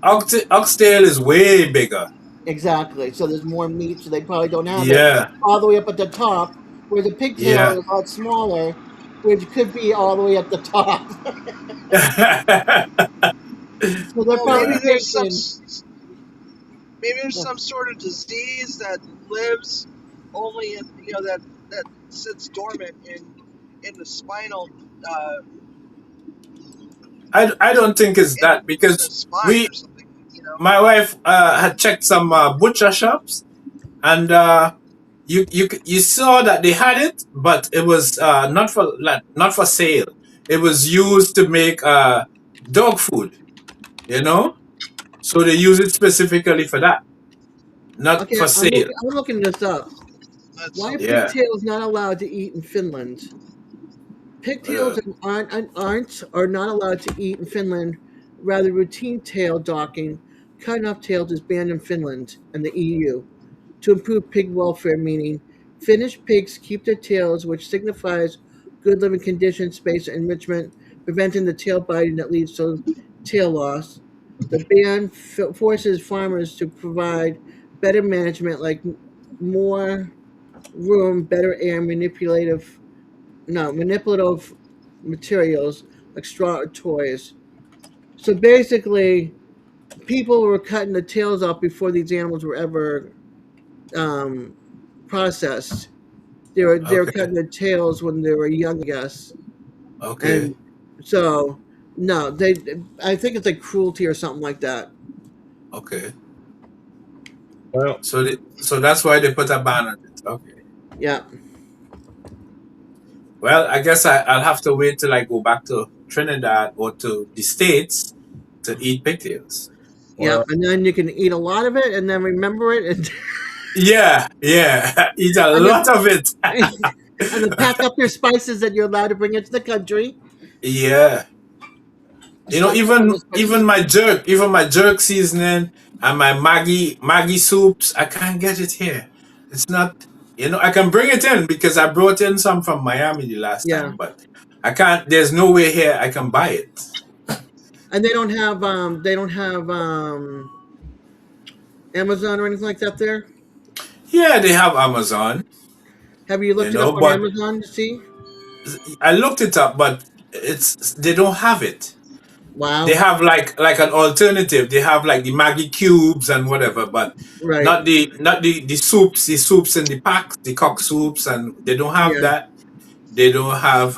Oxtail is way bigger. Exactly. So there's more meat, so they probably don't have it Yeah. all the way up at the top, where the pigtail Yeah. is a lot smaller, which could be all the way at the top. So they're Well, probably Yeah. thinking, maybe there's uh, some sort of disease that lives only in that sits dormant in the spinal uh, I don't think it's in that the because spine we or something. You know. my wife had checked some butcher shops, and you saw that they had it, but it was not for sale. It was used to make dog food, you know. So they use it specifically for that, not okay, for sale. I'm looking this up. That's Why are something. Yeah. pigtails not allowed to eat in Finland? Pigtails Uh, aren't are not allowed to eat in Finland. Rather, routine tail docking, cutting off tails is banned in Finland and the EU to improve pig welfare. Meaning, Finnish pigs keep their tails, which signifies good living conditions, space enrichment, preventing the tail biting that leads to tail loss. The ban forces farmers to provide better management, like more room, better air, manipulative materials like straw or toys. So basically, people were cutting the tails off before these animals were ever um, processed. They were okay. cutting their tails when they were young, I guess, Okay. and so no, they. I think it's like cruelty or something like that. Okay. Well, So that's why they put a ban on it. Okay. Yeah, Well, I guess I'll have to wait till I go back to Trinidad or to the States to eat pigtails. yeah, well, and then you can eat a lot of it and then remember it, and Yeah, yeah. Eat a and lot of it. and then pack up your spices that you're allowed to bring into the country. Yeah. You know, Stock up on the even spices. my jerk seasoning and my Maggie soups, I can't get it here. It's not, I can bring it in because I brought in some from Miami the last Yeah, time, but I can't. There's no way here I can buy it. and they don't have Amazon or anything like that there. Yeah, they have Amazon, Have you looked it up on but Amazon to see? I looked it up, but they don't have it. They Wow. have like an alternative. They have like the Maggie cubes and whatever, but Right. not the soups, the soups in the packs, the cock soups, and they don't have Yeah. that. They don't have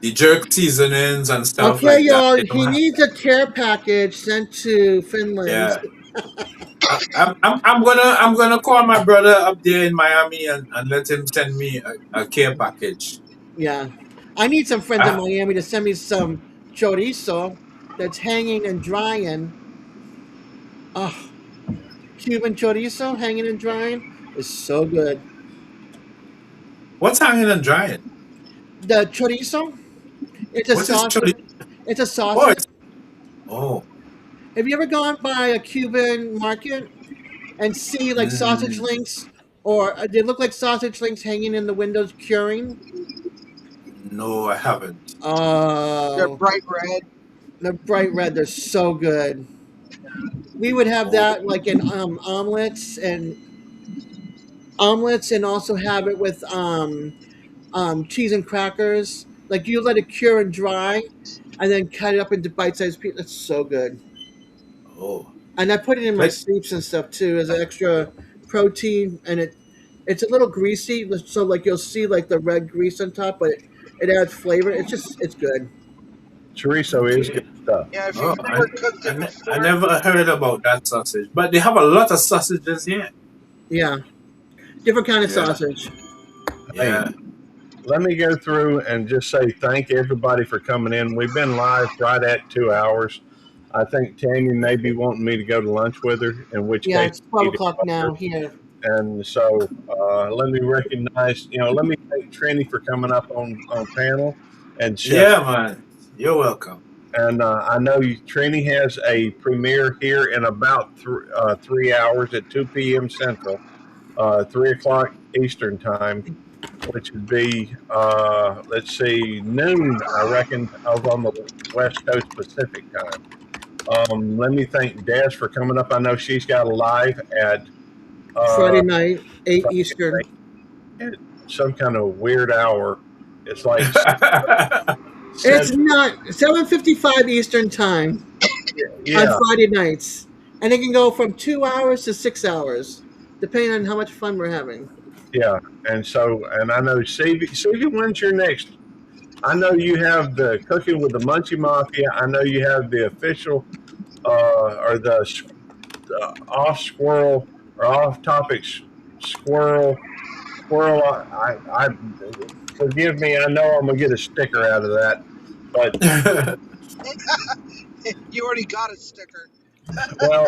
the jerk seasonings and stuff Okay, like that. y'all. They don't He have needs that. a care package sent to Finland. Yeah. I'm gonna call my brother up there in Miami and let him send me a care package. Yeah. I need some friends in I, Miami to send me some chorizo that's hanging and drying. Oh, Cuban chorizo hanging and drying is so good. what's hanging and drying? The chorizo, it's a What is sausage. chili? It's a Oh, sausage. oh. Have you ever gone by a Cuban market and see like sausage Mm, links, or they look like sausage links hanging in the windows curing? no, I haven't. They're Oh, bright red. they're bright red. They're so good. We would have Oh, that like in omelets, and also have it with cheese and crackers. Like you let it cure and dry, and then cut it up into bite-sized pieces. That's so good. oh. And I put it in my Like, soups and stuff too as an extra protein, and it's a little greasy, so like you'll see like the red grease on top, but it adds flavor. It's good. chorizo is good okay. stuff. Yeah, if Oh, you've never cooked it I before, never heard about that sausage, but they have a lot of sausages here. Yeah, different kind of Yeah, sausage. Hey, yeah. let me go through and just say thank everybody for coming in. We've been live right at 2 hours. I think Tanya may be wanting me to go to lunch with her, in which Yeah, case it's I 12 need to o'clock call her. now here. And so let me recognize, let me thank Trini for coming up on panel, and Chef. Yeah, man. You're welcome. And I know Trini has a premiere here in about 3 hours at 2 p.m. Central, 3 o'clock Eastern time, which would be, let's see, noon, I reckon, over on the West Coast Pacific time. Let me thank Des for coming up. I know she's got a live at Friday night, 8 Friday Eastern. night at some kind of weird hour. It's like It's not 7:55 Eastern time on yeah, Friday nights, and it can go from 2 hours to 6 hours, depending on how much fun we're having. yeah. And so, and I know CV, when's your next? I know you have the Cooking with the Munchie Mafia. I know you have the official or the off squirrel or off topic squirrel. I forgive me. I know I'm gonna get a sticker out of that, but You already got a sticker. well,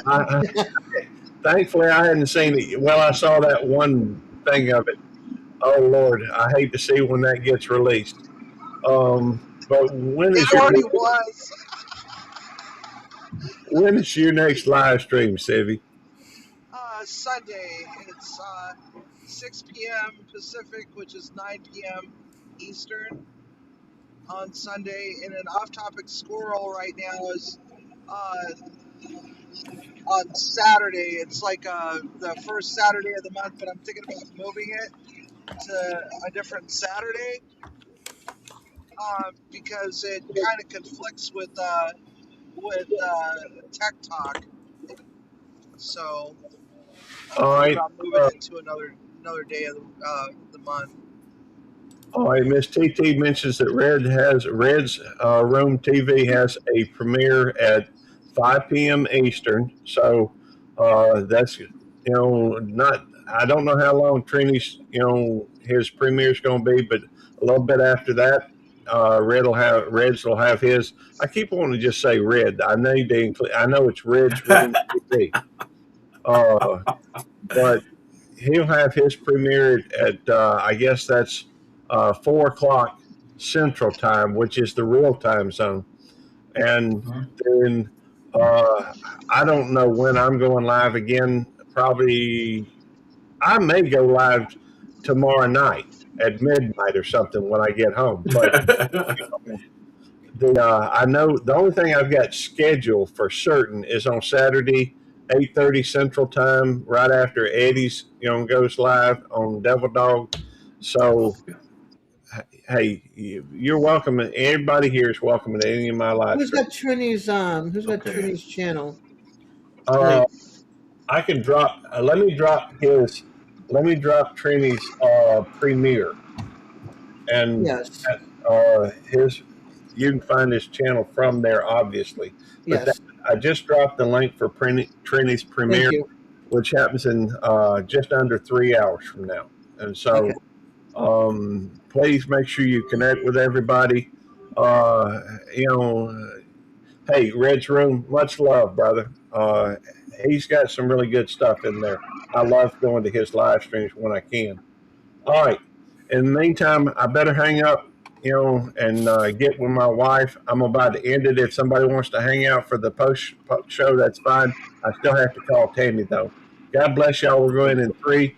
thankfully I hadn't seen it. Well, I saw that one thing of it. Oh Lord, I hate to see when that gets released. But It already was. when is your next live stream, Sivvy? Sunday. It's 6 p.m. Pacific, which is 9 p.m. Eastern on Sunday. And an off-topic squirrel right now is on Saturday. It's like the first Saturday of the month, but I'm thinking about moving it to a different Saturday because it kind of conflicts with Tech Talk. So I'm All thinking right. about moving it to another day of the month. All right, Miss TT mentions that Red's Room TV has a premiere at 5 p.m. Eastern. So that's not. I don't know how long Trini's his premiere is going to be, but a little bit after that, Reds will have his. I keep wanting to just say Red. I need to include. I know it's Red's Room TV, but he'll have his premiere at I guess that's 4 o'clock Central Time, which is the real time zone. And then I don't know when I'm going live again. Probably I may go live tomorrow night at midnight or something when I get home. But I know the only thing I've got scheduled for certain is on Saturday, 8:30 Central Time, right after Eddie's goes live on Devil Dog. So hey, you're welcome. Everybody here is welcome to any of my live Who's got streams. Trini's Who's got Okay. Trini's channel? Uh, I can drop. Let me drop Trini's premiere, and Yes. his. You can find his channel from there, obviously. But Yes. I just dropped the link for Trini's premiere, Thank you. which happens in just under 3 hours from now. And so, please make sure you connect with everybody. Hey, Red's Room, much love, brother. He's got some really good stuff in there. I love going to his live streams when I can. All right. In the meantime, I better hang up, and get with my wife. I'm about to end it. If somebody wants to hang out for the post show, that's fine. I still have to call Tammy, though. God bless y'all. We're going in 3,